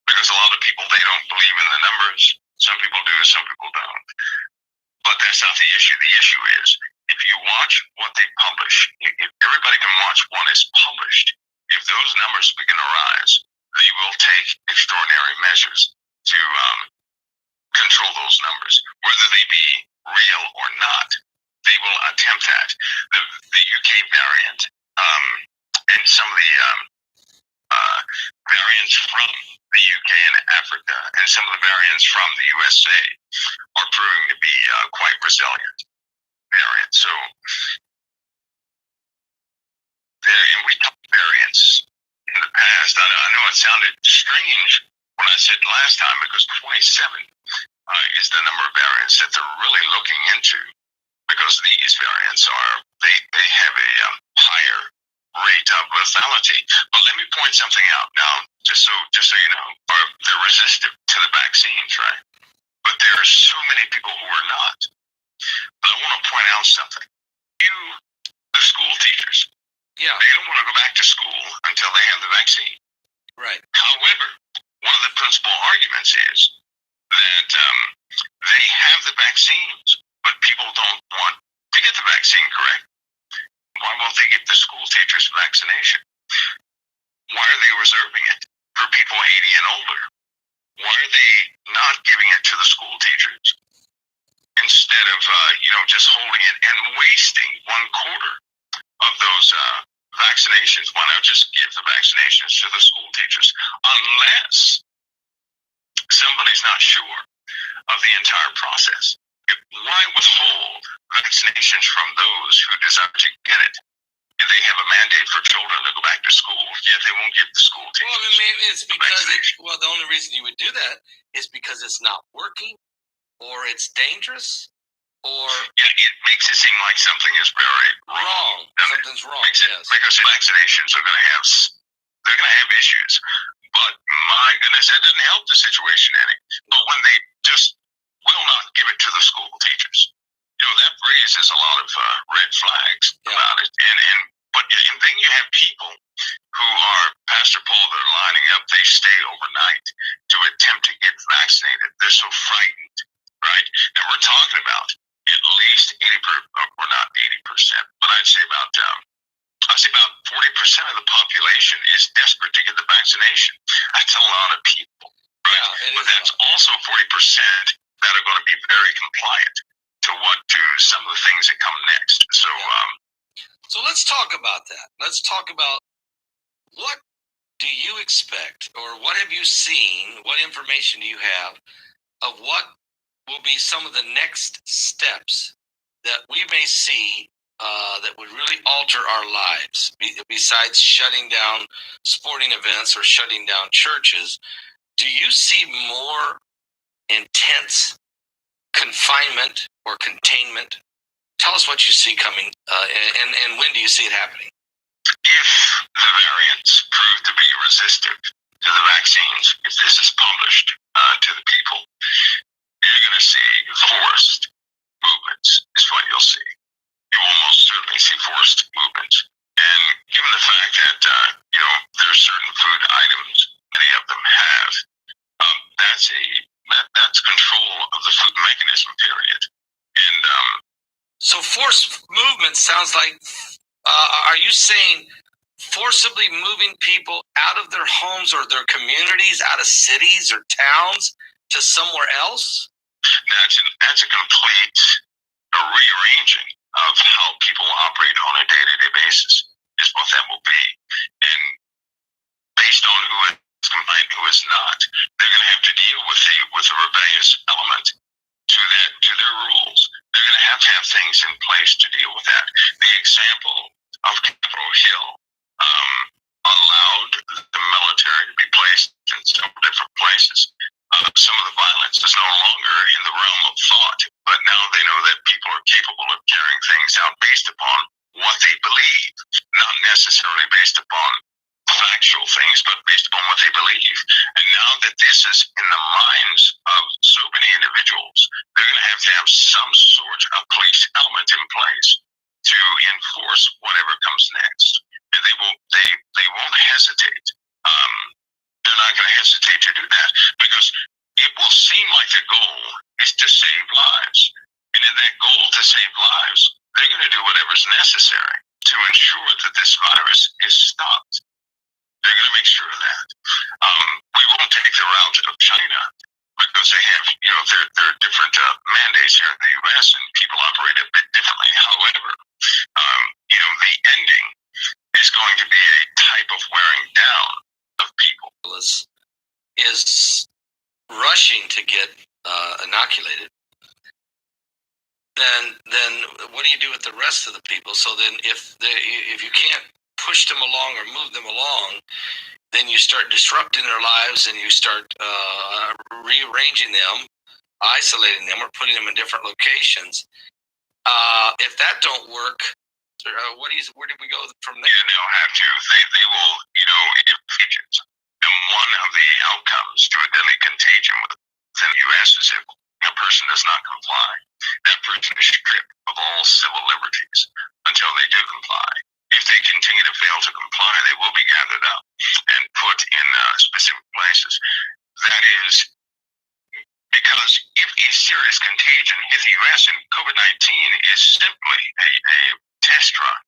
because a lot of people, they don't believe in the numbers. Some people do, some people don't. But that's not the issue. The issue is, if you watch what they publish, if everybody can watch what is published, if those numbers begin to rise, they will take extraordinary measures to control those numbers, whether they be real or not. They will attempt that. The UK variant and some of the variants from the UK and Africa and some of the variants from the USA are proving to be quite resilient variants. So and we talked variants in the past. I know it sounded strange when I said last time, because 27 is the number of variants that they're really looking into, because these variants they have a higher rate of lethality. But let me point something out now, just so you know, they're resistant to the vaccines, right? But there are so many people who are not. But I want to point out something. The school teachers, they don't want to go back to school until they have the vaccine. Right. However, one of the principal arguments is that they have the vaccines, but people don't want to get the vaccine, correct? Why won't they give the school teachers vaccination? Why are they reserving it for people 80 and older? Why are they not giving it to the school teachers instead of just holding it and wasting 1/4 of those vaccinations? Why not just give the vaccinations to the school teachers unless somebody's not sure of the entire process? Why withhold vaccinations from those who desire to get it? If they have a mandate for children to go back to school, yet they won't give the school teachers. Well, I mean, maybe it's because the only reason you would do that is because it's not working, or it's dangerous, or it makes it seem like something is very wrong. Something's wrong. Yes, because vaccinations are they're going to have issues. But my goodness, that doesn't help the situation any. But when they just will not give it to the school teachers, that raises a lot of red flags about it. And then you have people who are, Pastor Paul, they're lining up. They stay overnight to attempt to get vaccinated. They're so frightened, right? And we're talking about at least 80%, or not 80%, but I'd say about 40% of the population is desperate to get the vaccination. That's a lot of people, right? Yeah, but that's also 40% that are going to be very compliant to some of the things that come next. So let's talk about that. Let's talk about, what do you expect, or what have you seen? What information do you have of what will be some of the next steps that we may see that would really alter our lives, besides shutting down sporting events or shutting down churches? Do you see more intense confinement or containment? Tell us what you see coming, and when do you see it happening? If the variants prove to be resistant to the vaccines, if this is published to the people, you're going to see forced movements is what you'll see. You will most certainly see forced movements. And given the fact that, there are certain food items many of them have, that's control of the food mechanism, period. And so forced movement sounds like, are you saying forcibly moving people out of their homes or their communities, out of cities or towns to somewhere else? That's a complete rearranging of how people operate on a day-to-day basis is what that will be. And based on who is compliant, who is not, they're going to have to deal with the rebellious element to their rules. They're going to have things in place to deal with that. The example of Capitol Hill allowed the military to be placed in several different places. Some of the violence is no longer in the realm of thought, but now they know that people are capable of carrying things out based upon what they believe, not necessarily based upon factual things, but based upon what they believe. And now that this is in the minds of so many individuals, they're going to have some sort of police element in place to enforce whatever comes next. And they won't hesitate. They're not going to hesitate to do that, because it will seem like the goal is to save lives. And in that goal to save lives, they're going to do whatever's necessary to ensure that this virus is stopped. They're going to make sure of that. We won't take the route of China, because they have, there are different mandates here in the U.S. and people operate a bit differently. However, the ending is going to be a type of wearing down of people. Is rushing to get inoculated. Then what do you do with the rest of the people? So then if you can't push them along or move them along, then you start disrupting their lives, and you start rearranging them, isolating them, or putting them in different locations. If that don't work, where do we go from there? Yeah, they'll have to. They will, if agents. And one of the outcomes to a deadly contagion within the U.S. is if a person does not comply, that person is stripped of all civil liberties until they do comply. If they continue to fail to comply, they will be gathered up and put in specific places. That is because if a serious contagion hit the U.S. and COVID-19 is simply a test run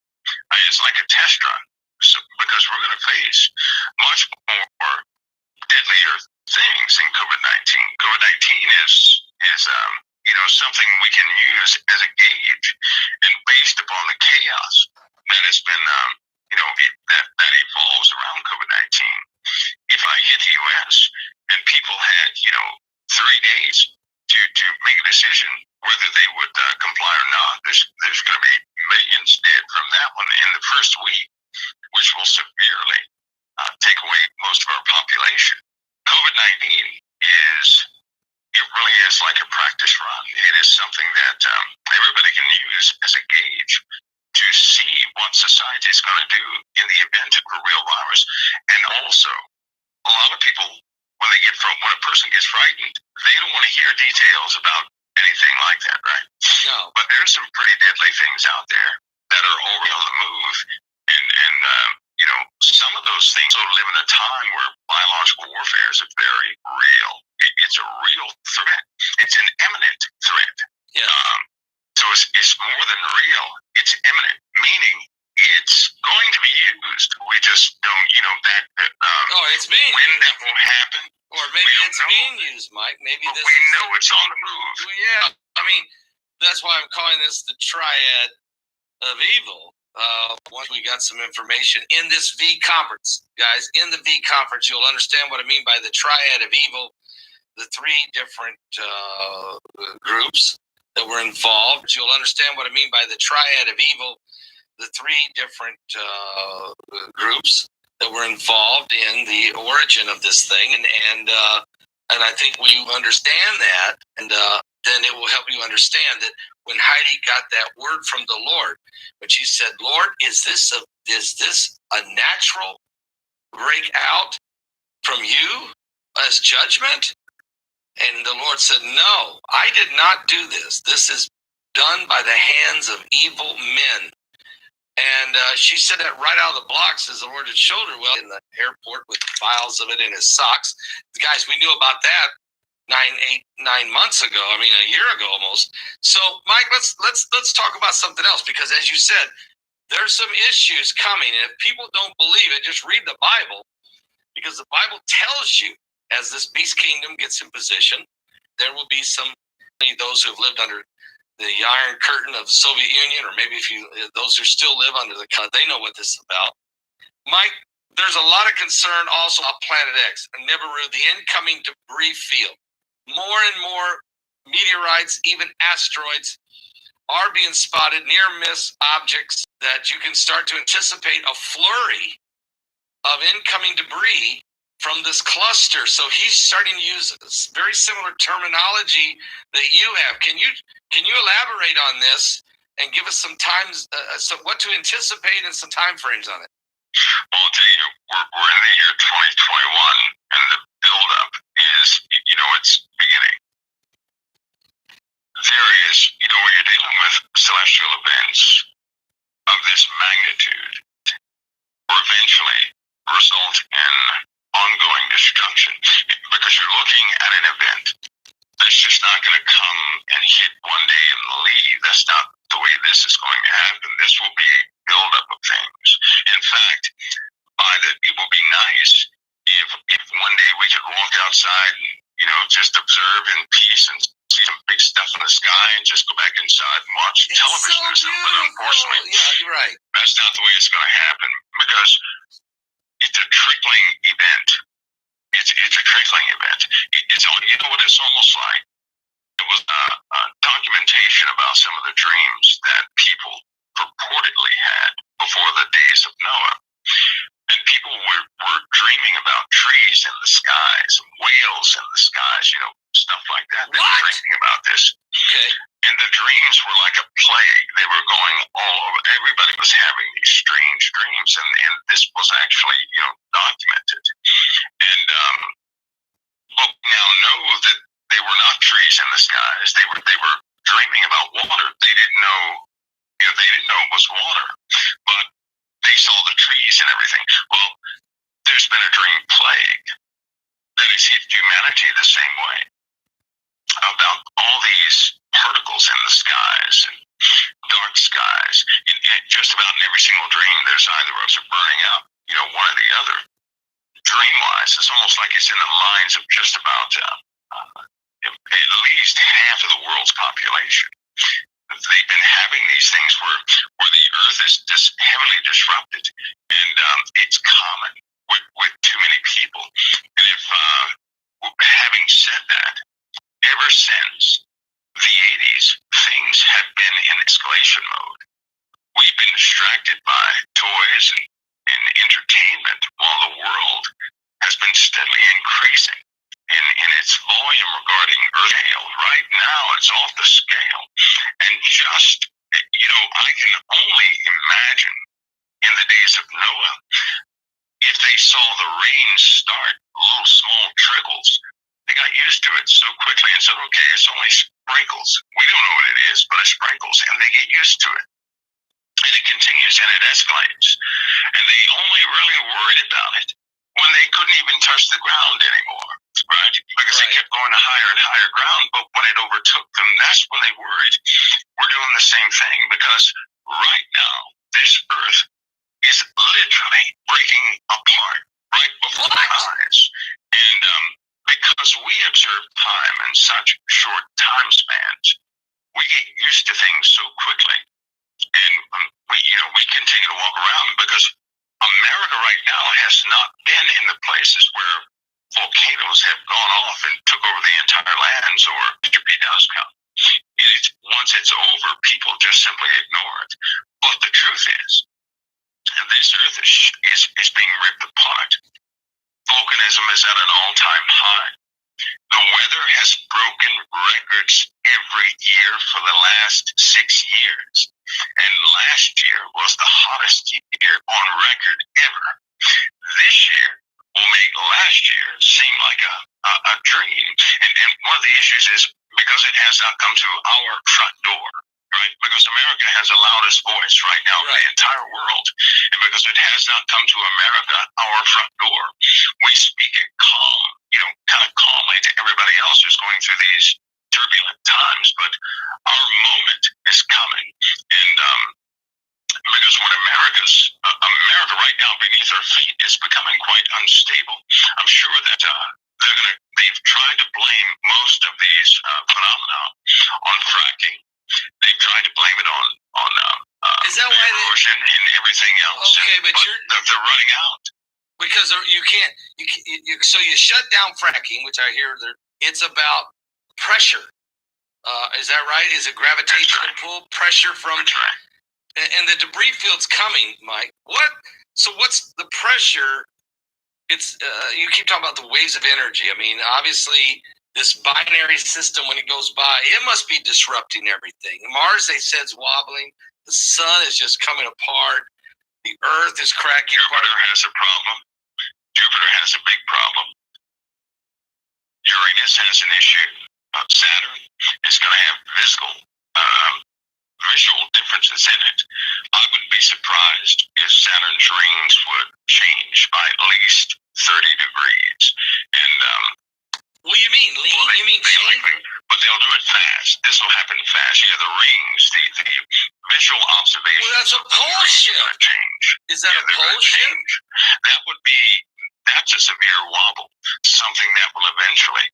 is like a test run, because we're going to face much more deadlier things in COVID-19. COVID-19 is something we can use as a gauge, and based upon the chaos that has been that evolves around COVID-19. If I hit the U.S. and people had 3 days to make a decision whether they would comply or not, there's going to be millions dead from that one in the first week, which will severely take away most of our population. COVID-19 really is like a practice run. It is something that everybody can use as a gauge to see what society is going to do in the event of a real virus. And also, a lot of people, when a person gets frightened, they don't want to hear details about anything like that, right? No. But there's some pretty deadly things out there that are already on the move, and some of those things live in a time where biological warfare is very real. It's a real threat. It's an imminent threat. Yeah. So it's more than real. It's imminent, meaning it's going to be used. We just don't, it's being when used. that will happen. Or maybe it's being used, Mike. Maybe but this we know it's on the move. Yeah. I mean, that's why I'm calling this the triad of evil. Once we got some information in this V conference, guys, in the V conference, you'll understand what I mean by the triad of evil, the 3 different groups that were involved. You'll understand what I mean by the triad of evil, the 3 different groups that were involved in the origin of this thing. And I think when you understand that, and then it will help you understand that when Heidi got that word from the Lord, when she said, Lord, is this a natural breakout from you as judgment? And the Lord said, no, I did not do this. This is done by the hands of evil men. And she said that right out of the blocks as the Lord had showed her. Well, in the airport with files of it in his socks. Guys, we knew about that 9 months ago. I mean, a year ago almost. So, Mike, let's talk about something else, because as you said, there's some issues coming. And if people don't believe it, just read the Bible, because the Bible tells you as this beast kingdom gets in position, there will be those who have lived under the Iron Curtain of the Soviet Union, or maybe those who still live under they know what this is about. Mike, there's a lot of concern also on Planet X and Nibiru, the incoming debris field. More and more meteorites, even asteroids, are being spotted, near-miss objects that you can start to anticipate a flurry of incoming debris from this cluster. So he's starting to use very similar terminology that you have. Can you elaborate on this and give us some times, what to anticipate and some time frames on it? Well, I'll tell you, we're in the year 2021, and the buildup is, it's beginning. There is, when you're dealing with celestial events of this magnitude, will eventually result in ongoing destruction, because you're looking at an event that's just not going to come and hit one day and leave. That's not the way this is going to happen. This will be a buildup of things. In fact, it will be nice if one day we could walk outside and, just observe in peace and see some big stuff in the sky and just go back inside and watch television or something. But unfortunately, you're right. That's not the way it's going to happen, because it's a trickling event. It's a trickling event. It's what it's almost like. It was a documentation about some of the dreams that people purportedly had before the days of Noah. And people were dreaming about trees in the skies, whales in the skies, stuff like that. They were dreaming about this. Okay. And the dreams were like a plague. They were going all over. Everybody was having these strange dreams, and this was actually, documented. And but we now know that they were not trees in the skies. They were dreaming about water. They didn't know, they didn't know it was water, but they saw the trees and everything. Well, there's been a dream plague that has hit humanity the same way, about all these particles in the skies and dark skies. And just about in every single dream, there's either of us are burning up, one or the other. Dream-wise, it's almost like it's in the minds of just about at least half of the world's population. They've been having these things where the earth is heavily disrupted, and it's common with too many people. And if having said that, ever since the 80s, things have been in escalation mode. We've been distracted by toys and entertainment while the world has been steadily increasing in its volume regarding earth scale. Right now, it's off the scale. And just, I can only imagine in the days of Noah, if they saw the rain start, little small trickles, they got used to it so quickly and said, okay, it's only sprinkles. We don't know what it is, but it's sprinkles. And they get used to it. And it continues and it escalates. And they only really worried about it when they couldn't even touch the ground anymore, right? Because they kept going to higher and higher ground. But when it overtook them, that's when they worried. We're doing the same thing because right now, this earth is literally breaking apart right before our eyes. And because we observe time in such short time spans, we get used to things so quickly. And we continue to walk around because America right now has not been in the places where volcanoes have gone off and took over the entire lands or Mr. P. Dowscount. Once it's over, people just simply ignore it. But the truth is, this earth is being ripped apart. Volcanism is at an all-time high. The weather has broken records every year for the last 6 years. And last year was the hottest year on record ever. This year will make last year seem like a dream. And one of the issues is because it has not come to our front door, right? Because America has a loudest voice right now in the entire world. And because it has not come to America, our front door, we speak it calm, kind of calmly to everybody else who's going through these turbulent times. But our moment is coming. And because when America right now beneath our feet is becoming quite unstable, I'm sure that they've tried to blame most of these phenomena on fracking. They've tried to blame it on is that why erosion and everything else. Okay, but they're running out because you can't. So you shut down fracking, which I hear it's about pressure. Is that right? Is it gravitational pull pressure from? And the debris field's coming, Mike. So what's the pressure? It's you keep talking about the waves of energy. I mean, obviously, this binary system, when it goes by, it must be disrupting everything. Mars, they said, is wobbling. The sun is just coming apart. The Earth is cracking apart. Jupiter has a problem. Jupiter has a big problem. Uranus has an issue. Saturn is going to have visual differences in it. I wouldn't be surprised if Saturn's rings would change by at least 30 degrees. And what do you mean? You mean change? But they'll do it fast. This will happen fast. Yeah, the rings, the visual observations. Well, that's a pole shift. Change. Is that a pole shift? That's a severe wobble. Something that will eventually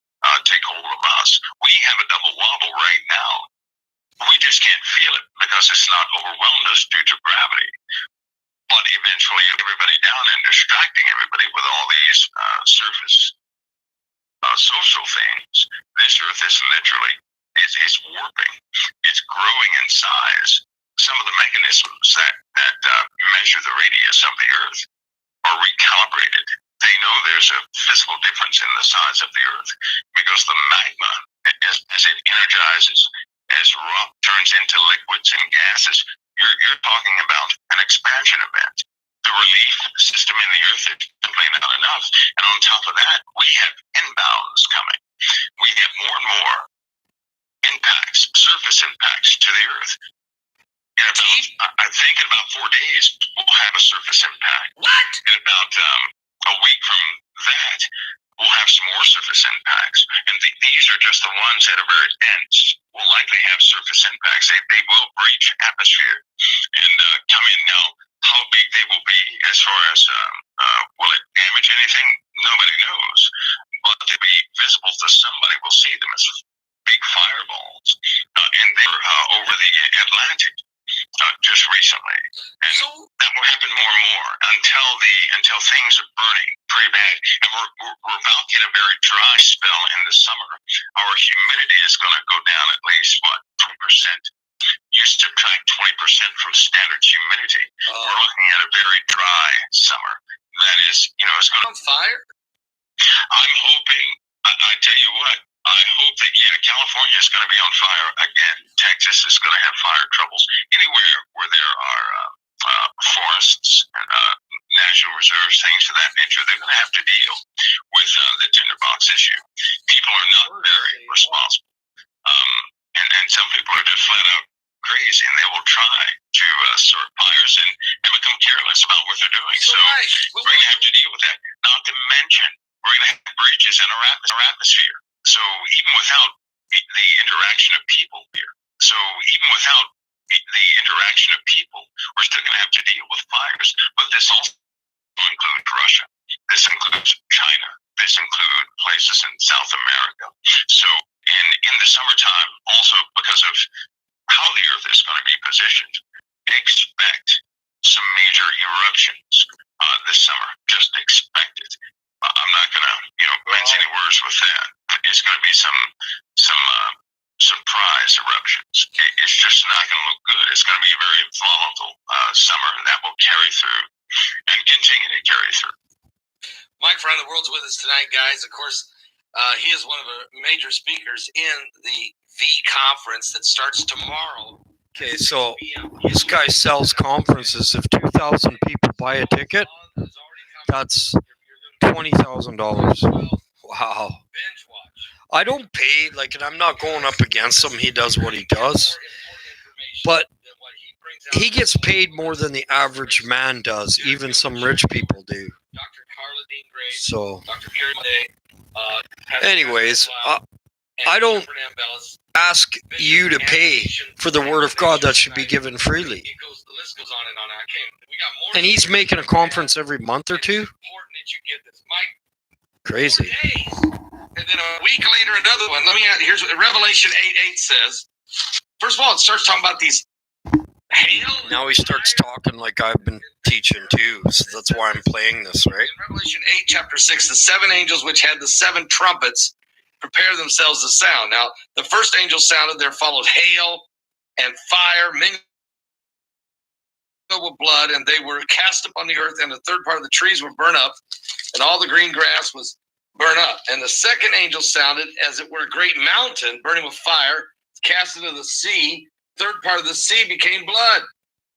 take hold of us. We have a double wobble right now. We just can't feel it because it's not overwhelmed us due to gravity. But eventually, everybody down and distracting everybody with all these surface social things. This Earth is literally is warping. It's growing in size. Some of the mechanisms that measure the radius of the Earth are recalibrated. They know there's a physical difference in the size of the Earth because the magma, as it energizes, as rock turns into liquids and gases, you're talking about an expansion event. The relief system in the Earth is simply not enough. And on top of that, we have inbounds coming. We get more and more impacts, surface impacts to the Earth. I think in about 4 days, we'll have a surface impact. What? In about a week from that, we'll have some more surface impacts. And these are just the ones that are very dense. We'll likely have impacts. They will breach atmosphere and come in. Now, how big they will be as far as will it damage anything? Nobody knows. But they'll be visible to somebody. Will see them as big fireballs. And they were over the Atlantic just recently. And so that will happen more and more until things are burning pretty bad. And we're about to get a very dry spell in the summer. Our humidity is going to go down at least, 20%. You subtract 20% from standard humidity. We're looking at a very dry summer. That is, it's going to... On fire? I'm hoping, I tell you what, I hope that, California is going to be on fire again. Texas is going to have fire troubles. Anywhere where there are forests and national reserves, things of that nature, they're going to have to deal with the tinderbox issue. People are not very responsible. And some people are just flat out crazy, and they will try to start fires and become careless about what they're doing. So we're going to have to deal with that. Not to mention, we're going to have breaches in our atmosphere. So even without the interaction of people here, we're still going to have to deal with fires. But this also includes Russia. This includes China. This includes places in South America. So in the summertime, also because of how the Earth is going to be positioned, expect some major eruptions this summer. Just expect it. I'm not going to, mince any words with that. It's going to be some surprise eruptions. It's just not going to look good. It's going to be a very volatile summer that will carry through and continue to carry through. Mike Brown, the world's with us tonight, guys. Of course, he is one of the major speakers in the V conference that starts tomorrow. Okay, so this guy sells conferences. If 2,000 people buy a ticket, that's $20,000. Wow. I don't pay, and I'm not going up against him. He does what he does. But he gets paid more than the average man does. Even some rich people do. So, anyways, I don't ask you to pay for the word of God that should be given freely. And he's making a conference every month or two? Crazy. And then a week later, another one. Here's what Revelation 8:8 says. First of all, it starts talking about these hail. Now he starts talking like I've been teaching too, so that's why I'm playing this, right? In Revelation 8, chapter 6, the seven angels which had the seven trumpets prepare themselves to sound. Now, the first angel sounded, there followed hail and fire mingled with blood, and they were cast upon the earth, and the third part of the trees were burnt up, and all the green grass was burnt up. And the second angel sounded, as it were a great mountain burning with fire, cast into the sea. Third part of the sea became blood,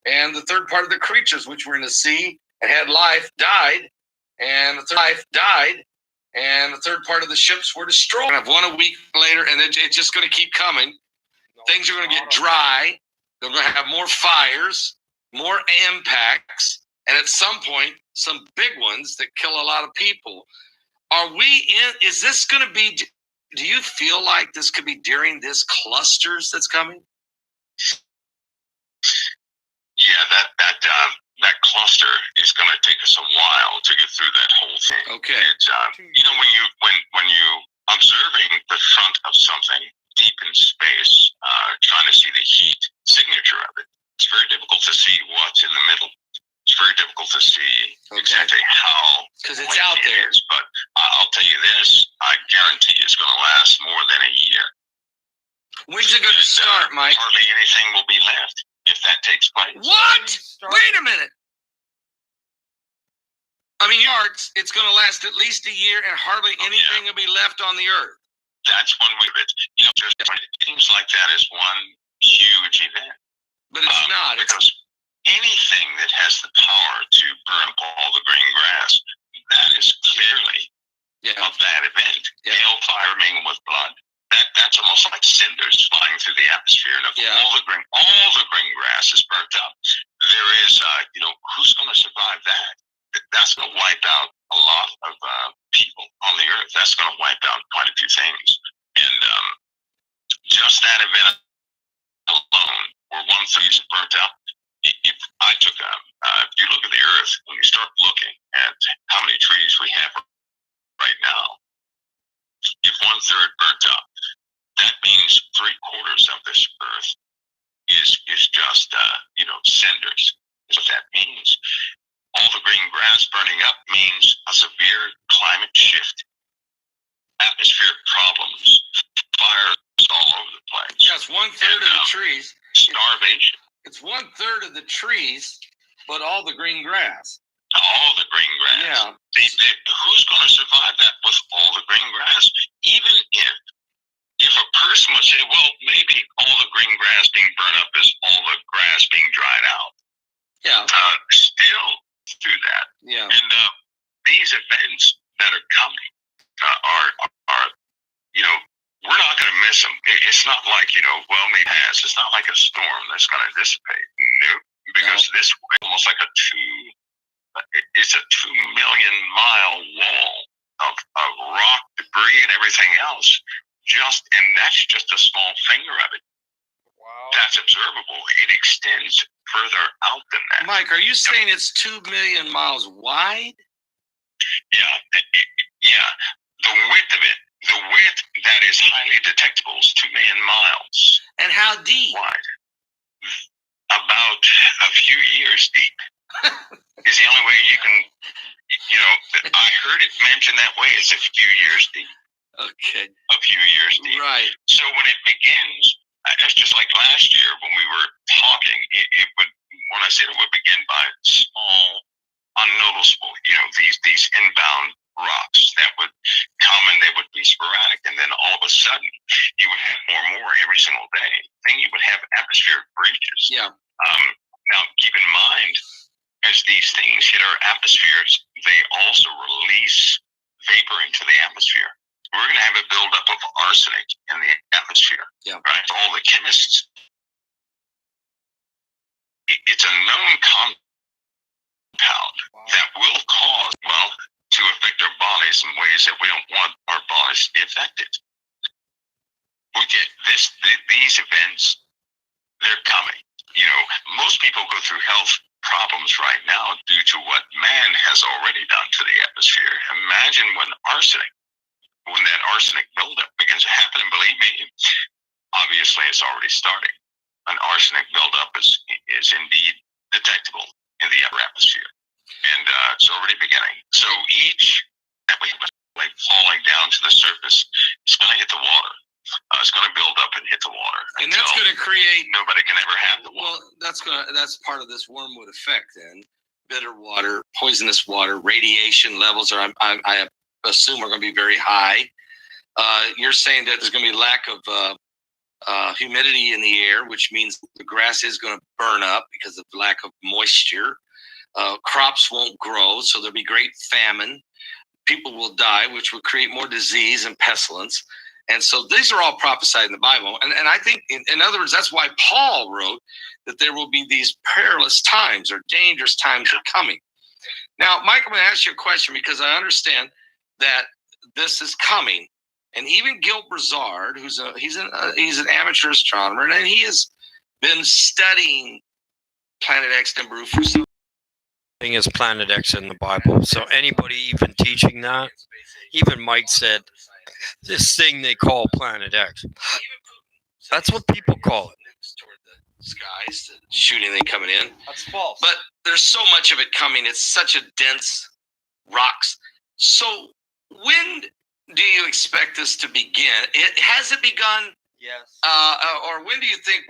and the third part of the creatures which were in the sea and had life died, and the third part of the ships were destroyed. I've one a week later, and it's just going to keep coming. Things are going to get dry. They're going to have more fires, more impacts, and at some point, some big ones that kill a lot of people. Is this going to be, do you feel like this could be during this clusters that's coming? Yeah, that cluster is going to take us a while to get through that whole thing. Okay. It's, when you observing the front of something deep in space, trying to see the heat signature of it, it's very difficult to see what's in the middle. It's very difficult to see exactly how, because it's out there. Is, but I'll tell you this, I guarantee it's going to last more than a year. When's it going to start, Mike? Hardly anything will be left if that takes place. What? Wait a minute. I mean, it's going to last at least a year, and hardly anything will be left on the earth. That's one way of it. It seems like that is one huge event. But it's not. Because anything that has the power to burn up all the green grass, that is clearly of that event. Hail, fire mingled with blood. That's almost like cinders flying through the atmosphere, and if all the green grass is burnt up, there is, who's going to survive that? That's going to wipe out a lot of people on the earth. That's going to wipe out quite a few things, and just that event 1/3 is burnt out. If I took if you look at the Earth, when you start looking at how many trees we have right now, if 1/3 burnt up, that means 3/4 of this Earth is just cinders. Is what that means. All the green grass burning up means a severe climate shift, atmospheric problems, fires all over the place. Yes, 1/3 of the trees. Starvation. It's 1/3 of the trees, but all the green grass. All the green grass. Yeah. Who's going to survive that with all the green grass? Even if a person would say, well, maybe all the green grass being burned up is all the grass being dried out. Yeah. Still through that. Yeah. And these events that are coming are we're not going to miss them. It's not like, well, maybe pass. It's not like a storm that's going to dissipate. No, because this is almost like it's a 2 million mile wall of rock, debris, and everything else. And that's just a small finger of it. Wow. That's observable. It extends further out than that. Mike, are you saying it's 2 million miles wide? Yeah. Yeah. The width of it, the width that is highly detectable is 2 million miles. And how deep? Wide. About a few years deep is the only way you can, I heard it mentioned that way. It's a few years deep. Okay. A few years deep. Right. So when it begins, it's just like last year when we were talking, it would, when I said it would begin by small, unnoticeable, these inbound rocks that would come and they would be sporadic, and then all of a sudden you would have more and more every single day. Then you would have atmospheric breaches. Yeah. Now keep in mind, as these things hit our atmospheres, they also release vapor into the atmosphere. We're going to have a buildup of arsenic in the atmosphere. Yeah. Right. All the chemists. It's a known compound that will cause, to affect our bodies in ways that we don't want our bodies to be affected. We get these events, they're coming. Most people go through health problems right now due to what man has already done to the atmosphere. Imagine when that arsenic buildup begins to happen, and believe me, obviously it's already starting. An arsenic buildup is indeed detectable in the upper atmosphere. And it's already beginning. So each that we have falling down to the surface is going to hit the water. It's going to build up and hit the water. And that's going to create. Nobody can ever have the water. Well, that's part of this wormwood effect. Then bitter water, poisonous water, radiation levels are. I assume are going to be very high. You're saying that there's going to be lack of humidity in the air, which means the grass is going to burn up because of lack of moisture. Crops won't grow, so there'll be great famine. People will die, which will create more disease and pestilence. And so these are all prophesied in the Bible. And I think, in other words, that's why Paul wrote that there will be these perilous times or dangerous times are coming. Now, Mike, I'm going to ask you a question because I understand that this is coming. And even Gil Brizard, he's an amateur astronomer, and he has been studying Planet X Nibiru for some. Thing is Planet X in the Bible. So anybody even teaching that, even Mike said, this thing they call Planet X. That's what people call it. Toward the skies, the shooting thing coming in. That's false. But there's so much of it coming. It's such a dense rocks. So when do you expect this to begin? Has it begun? Yes. Or when do you think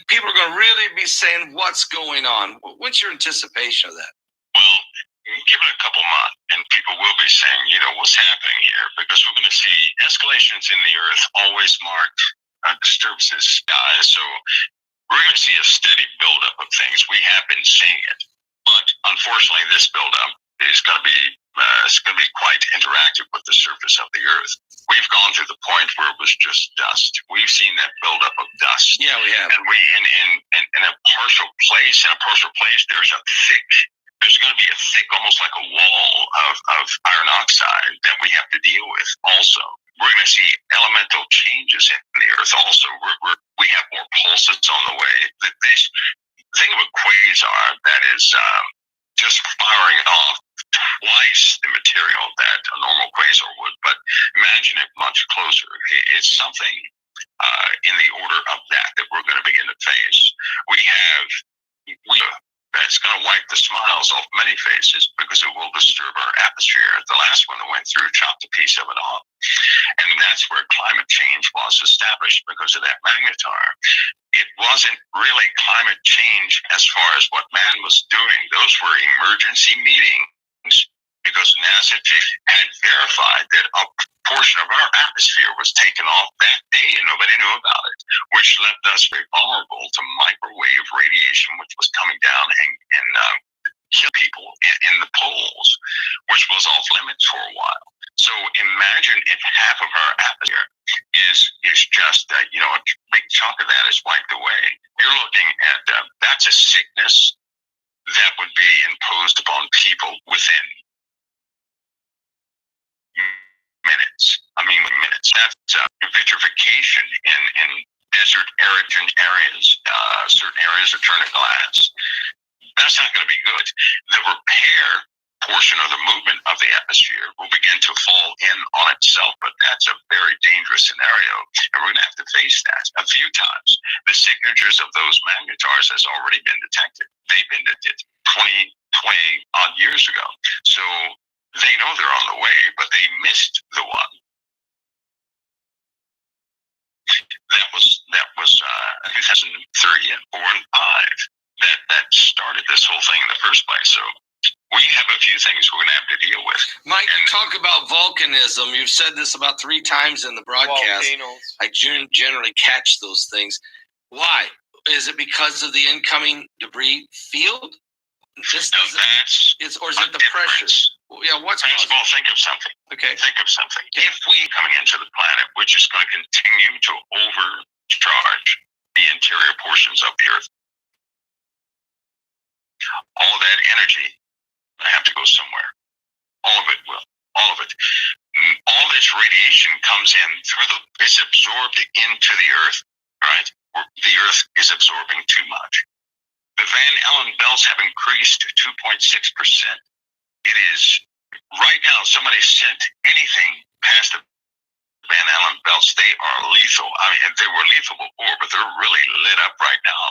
people are going to really be saying what's going on? What's your anticipation of that? Well, give it a couple months, and people will be saying, what's happening here, because we're going to see escalations in the earth always marked disturbances, guys. So we're going to see a steady buildup of things. We have been seeing it, but unfortunately, this buildup is going to be quite interactive with the surface of the earth. We've gone to the point where it was just dust. We've seen that buildup of dust. Yeah, we have. And we in a partial place, there's going to be a thick, almost like a wall of iron oxide that we have to deal with also. we're going to see elemental changes in the Earth. Also, we have more pulses on the way. This think of a quasar that is just firing off twice the material that a normal quasar would, but imagine it much closer. It's something in the order of that we're going to begin to face. That's going to wipe the smiles off many faces because it will disturb our atmosphere. The last one that went through chopped a piece of it off. And that's where climate change was established because of that magnetar. It wasn't really climate change as far as what man was doing. Those were emergency meetings because NASA had verified that a portion of our atmosphere was taken off that day and nobody knew about it, which left us very vulnerable to microwave radiation, which was coming down and kill people in the poles, which was off limits for a while. So imagine if half of our atmosphere is just, a big chunk of that is wiped away. You're looking at, that's a sickness that would be imposed upon people within minutes. That's vitrification in desert arid areas. Certain areas are turned to glass. That's not going to be good. The repair portion of the movement of the atmosphere will begin to fall in on itself, but that's a very dangerous scenario, and we're going to have to face that a few times. The signatures of those magnetars has already been detected. They've been detected 20 odd years ago. So they know they're on the way, but they missed the one. That was 2003 and 4 and 5 that started this whole thing in the first place. So we have a few things we're going to have to deal with. Mike, you talk about volcanism. You've said this about 3 times in the broadcast. Volcanoes. I generally catch those things. Why? Is it because of the incoming debris field? No, or is it the pressure? Yeah, what's First of all, think of something. Okay. Think of something. If we coming into the planet, which is going to continue to overcharge the interior portions of the Earth, all that energy I have to go somewhere. All of it will. All of it. All this radiation comes in it's absorbed into the Earth, right? The Earth is absorbing too much. The Van Allen belts have increased to 2.6%. It is, right now, somebody sent anything past the Van Allen belts, they are lethal. I mean, they were lethal before, but they're really lit up right now.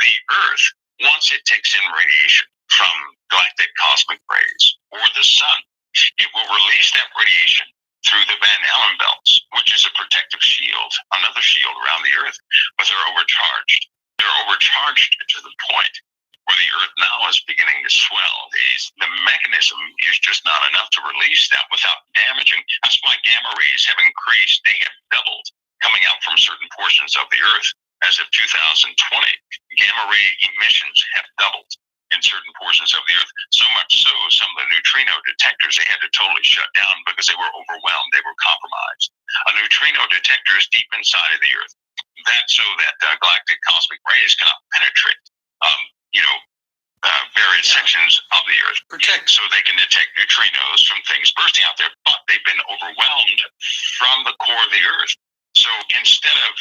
The Earth, once it takes in radiation from galactic cosmic rays or the sun, it will release that radiation through the Van Allen belts, which is a protective shield, another shield around the Earth, but they're overcharged. They're overcharged to the point where the Earth now is beginning to swell. The mechanism is just not enough to release that without damaging. That's why gamma rays have increased. They have doubled coming out from certain portions of the Earth. As of 2020, gamma ray emissions have doubled in certain portions of the Earth. So much so, some of the neutrino detectors, they had to totally shut down because they were overwhelmed. They were compromised. A neutrino detector is deep inside of the Earth. That's so that galactic cosmic rays cannot penetrate, various sections of the Earth. So they can detect neutrinos from things bursting out there, but they've been overwhelmed from the core of the Earth. So instead of,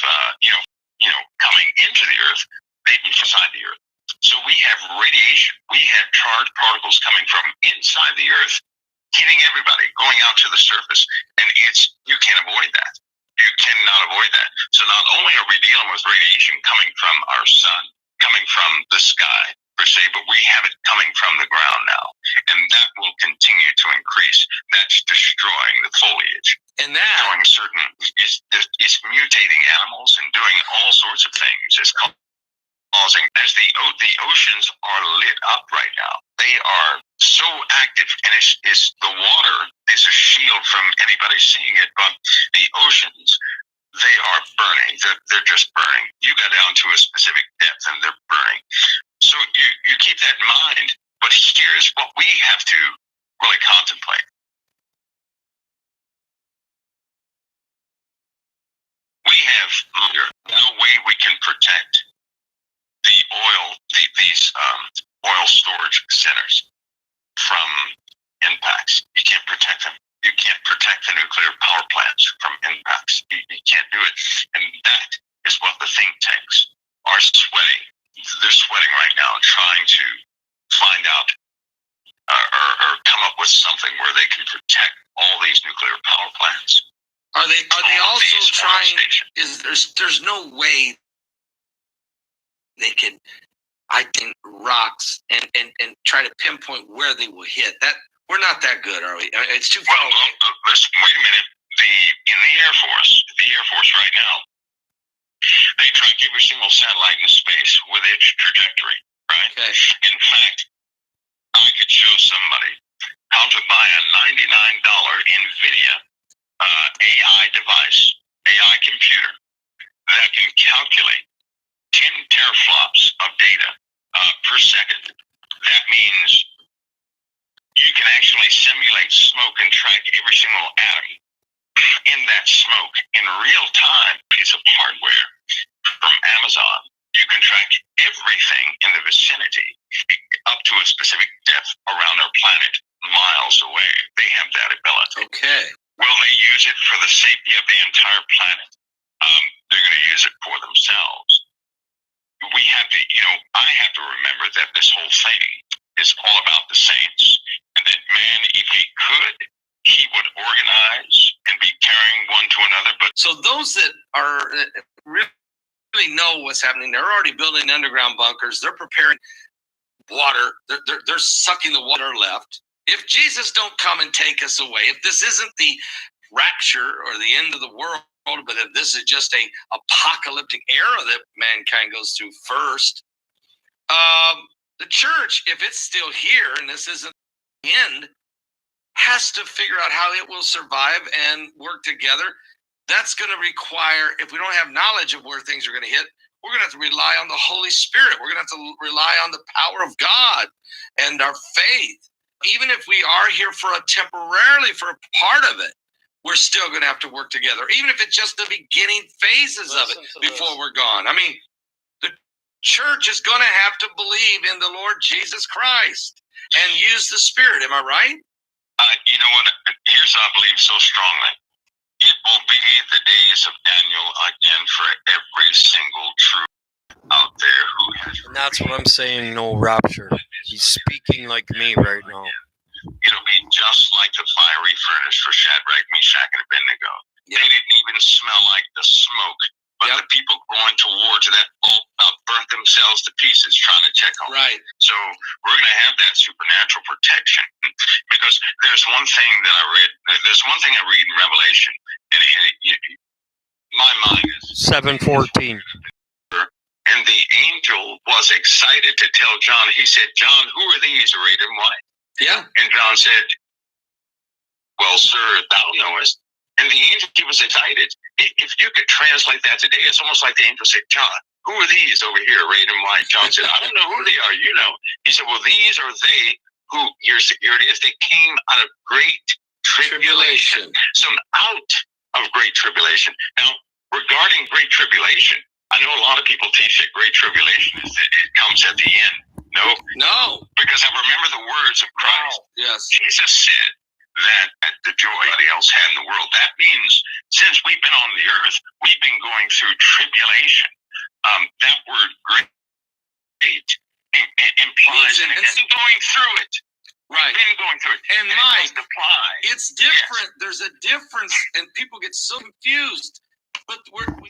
coming into the Earth, they've been inside the Earth. So we have radiation, we have charged particles coming from inside the Earth, hitting everybody, going out to the surface, and you can't avoid that. You cannot avoid that. So not only are we dealing with radiation coming from our sun, coming from the sky per se, but we have it coming from the ground now, and that will continue to increase. That's destroying the foliage. And that doing certain, it's mutating animals and doing all sorts of things. It's causing, as the oceans are lit up right now, they are so active, and it's the water is a shield from anybody seeing it, but the oceans, they are burning. They're just burning. You got down to a specific depth and they're burning. So you keep that in mind, but here's what we have to really contemplate. We have no way we can protect the these oil storage centers from impacts. You can't protect them. You can't protect the nuclear power plants from impacts. You can't do it. And that is what the think tanks are sweating. They're sweating right now, trying to find out or come up with something where they can protect all these nuclear power plants. Are they also trying? There's no way they can identify rocks and try to pinpoint where they will hit. That we're not that good, are we? It's too far away. Listen, wait a minute. In the Air Force right now, they track every single satellite in space with its trajectory, right? Okay. In fact, I could show somebody how to buy a $99 NVIDIA AI device, AI computer that can calculate 10 teraflops of data per second. That means you can actually simulate smoke and track every single atom in that smoke in real time. Piece of hardware from Amazon. You can track everything in the vicinity up to a specific depth around our planet, miles away. They have that ability. Okay. Will they use it for the safety of the entire planet? They're going to use it for themselves. We have to, I have to remember that this whole thing is all about the saints, and that man, if he could, he would organize and be carrying one to another. But so those that are really know what's happening, they're already building underground bunkers. They're preparing water. They're sucking the water left. If Jesus don't come and take us away, if this isn't the rapture or the end of the world, but if this is just a apocalyptic era that mankind goes through first, the church, if it's still here and this isn't the end, has to figure out how it will survive and work together. That's going to require, if we don't have knowledge of where things are going to hit, we're going to have to rely on the Holy Spirit. We're going to have to rely on the power of God and our faith. Even if we are here for a part of it, we're still going to have to work together. Even if it's just the beginning phases of it before we're gone. I mean, the church is going to have to believe in the Lord Jesus Christ and use the Spirit. Am I right? You know what? Here's what I believe so strongly. It will be the days of Daniel again for every single truth out there who has. And that's what I'm saying, no rapture. He's speaking like me right now. It'll be just like the fiery furnace for Shadrach, Meshach, and Abednego. Yep. They didn't even smell like the smoke, but the people going towards that boat burnt themselves to pieces trying to check on Right. them. So we're going to have that supernatural protection, because there's one thing that I read. There's one thing I read in Revelation, and my mind is 7:14. And the angel was excited to tell John. He said, "John, who are these arrayed in white?" Yeah. And John said, "Well, sir, thou knowest." And the angel, he was excited. If you could translate that today, it's almost like the angel said, "John, who are these over here arrayed in white?" John said, "I don't know who they are. You know." He said, "Well, these are they who, your security is, they came out of great tribulation." So out of great tribulation. Now, regarding great tribulation, I know a lot of people teach that great tribulation is that it comes at the end. No. Because I remember the words of Christ. Wow. Yes. Jesus said that the joy everybody else had in the world. That means since we've been on the earth, we've been going through tribulation. That word great implies and going through it. Right. We've been going through it. And Mike, it's different. Yes. There's a difference, and people get so confused. But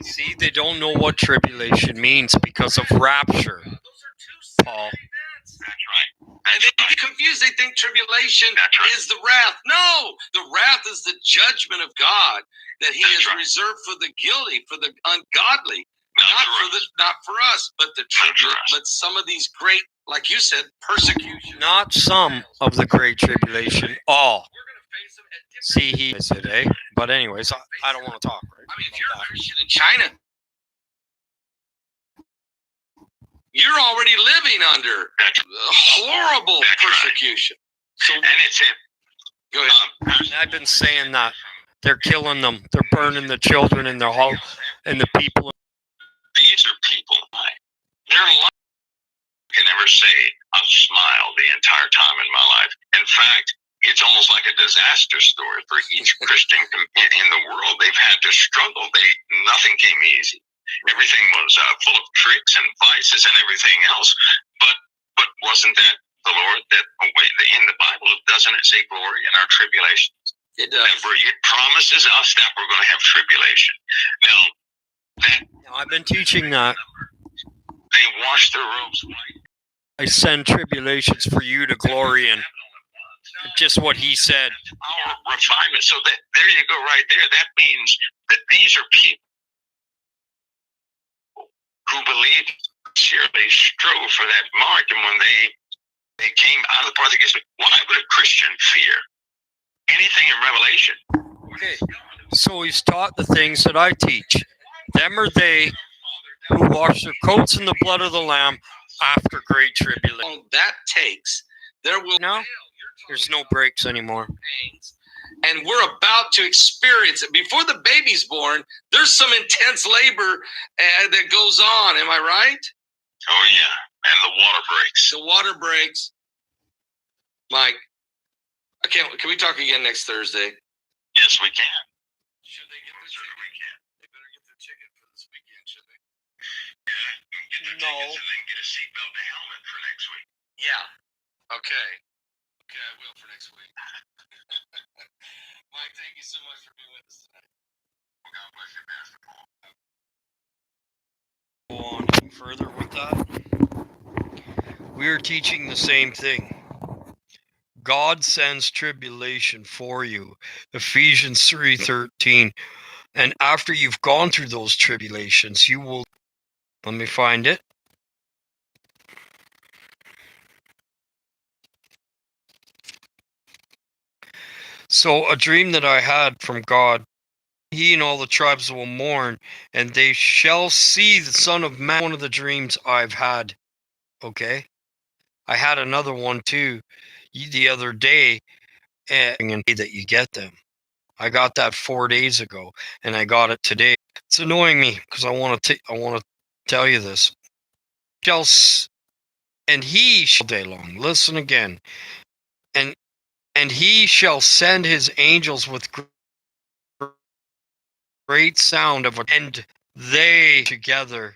see, they don't know what tribulation means because of rapture. Those are two Paul. That's right. And they get confused. They think tribulation is the wrath. No, the wrath is the judgment of God that He has reserved for the guilty, for the ungodly, not for us, but but some of these great, like you said, persecution. Not some of the great tribulation, all. See, he said, But anyways, I don't want to talk. Right? I mean, if you're a Christian in China, you're already living under horrible persecution. So, and it's it. Go ahead. And I've been saying that they're killing them. They're burning the children and their whole and the people. These are people. They're like I can never say I've smiled the entire time in my life. In fact, it's almost like a disaster story for each Christian in the world. They've had to struggle. Nothing came easy. Everything was full of tricks and vices and everything else. But wasn't that the Lord that in the Bible, doesn't it say glory in our tribulations? It does. It promises us that we're going to have tribulation. Now, I've been teaching that. They wash their robes white. I send tribulations for you to glory in. Just what he said. Our refinement. So that there you go, right there. That means that these are people who believe sincerely strove for that mark, and when they came out of the part that gets me, why would a Christian fear anything in Revelation? Okay, so he's taught the things that I teach. Them are they who wash their coats in the blood of the Lamb after great tribulation. Oh, that takes. There will No, there's no breaks anymore. pains, and we're about to experience it. Before the baby's born, there's some intense labor that goes on. Am I right? Oh yeah, and the water breaks. The water breaks. Mike, can we talk again next Thursday? Yes, we can. Should they get the chicken? We can. They better get the chicken for this weekend, should they? Yeah, get the No. tickets and then get a seatbelt and a helmet for next week. Yeah. Okay. Okay, I will for next week. Mike, thank you so much for being with us tonight. Well, God bless you, Pastor Paul. Go on any further with that. We are teaching the same thing. God sends tribulation for you. Ephesians 3:13. And after you've gone through those tribulations, you will. Let me find it. So a dream that I had from God, he and all the tribes will mourn, and they shall see the Son of Man. One of the dreams I've had. Okay. I had another one too the other day, and that you get them. I got that 4 days ago, and I got it today. It's annoying me because I want to tell you this. And he shall day long. Listen again. And he shall send his angels with great sound of and they together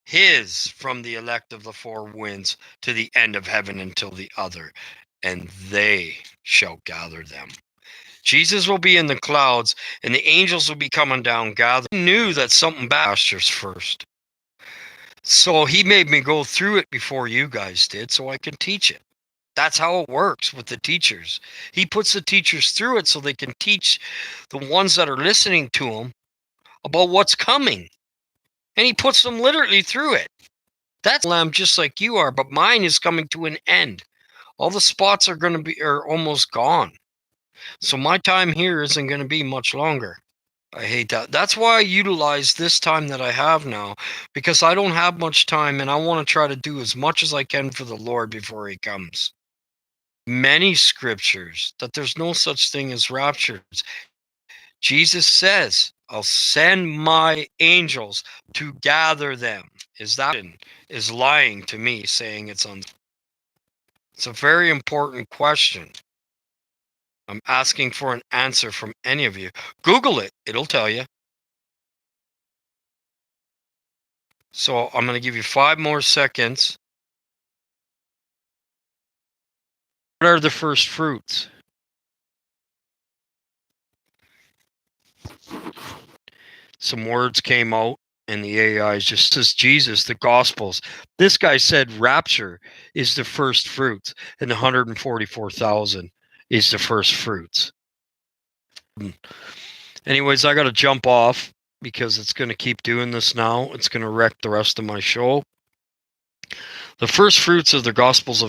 his from the elect of the four winds to the end of heaven until the other, and they shall gather them. Jesus will be in the clouds, and the angels will be coming down gathering. He knew that something bad first. So he made me go through it before you guys did, so I can teach it. That's how it works with the teachers. He puts the teachers through it so they can teach the ones that are listening to him about what's coming. And he puts them literally through it. That's Lamb just like you are, but mine is coming to an end. All the spots are almost gone. So my time here isn't going to be much longer. I hate that. That's why I utilize this time that I have now, because I don't have much time, and I want to try to do as much as I can for the Lord before he comes. Many scriptures that there's no such thing as raptures. Jesus says, I'll send my angels to gather them. Is lying to me, saying it's a very important question. I'm asking for an answer from any of you. Google it. It'll tell you. So I'm going to give you 5 more seconds. What are the first fruits? Some words came out, and the AI just says Jesus, the Gospels. This guy said rapture is the first fruits, and 144,000 is the first fruits. Anyways, I got to jump off because it's going to keep doing this now. It's going to wreck the rest of my show. The first fruits of the Gospels of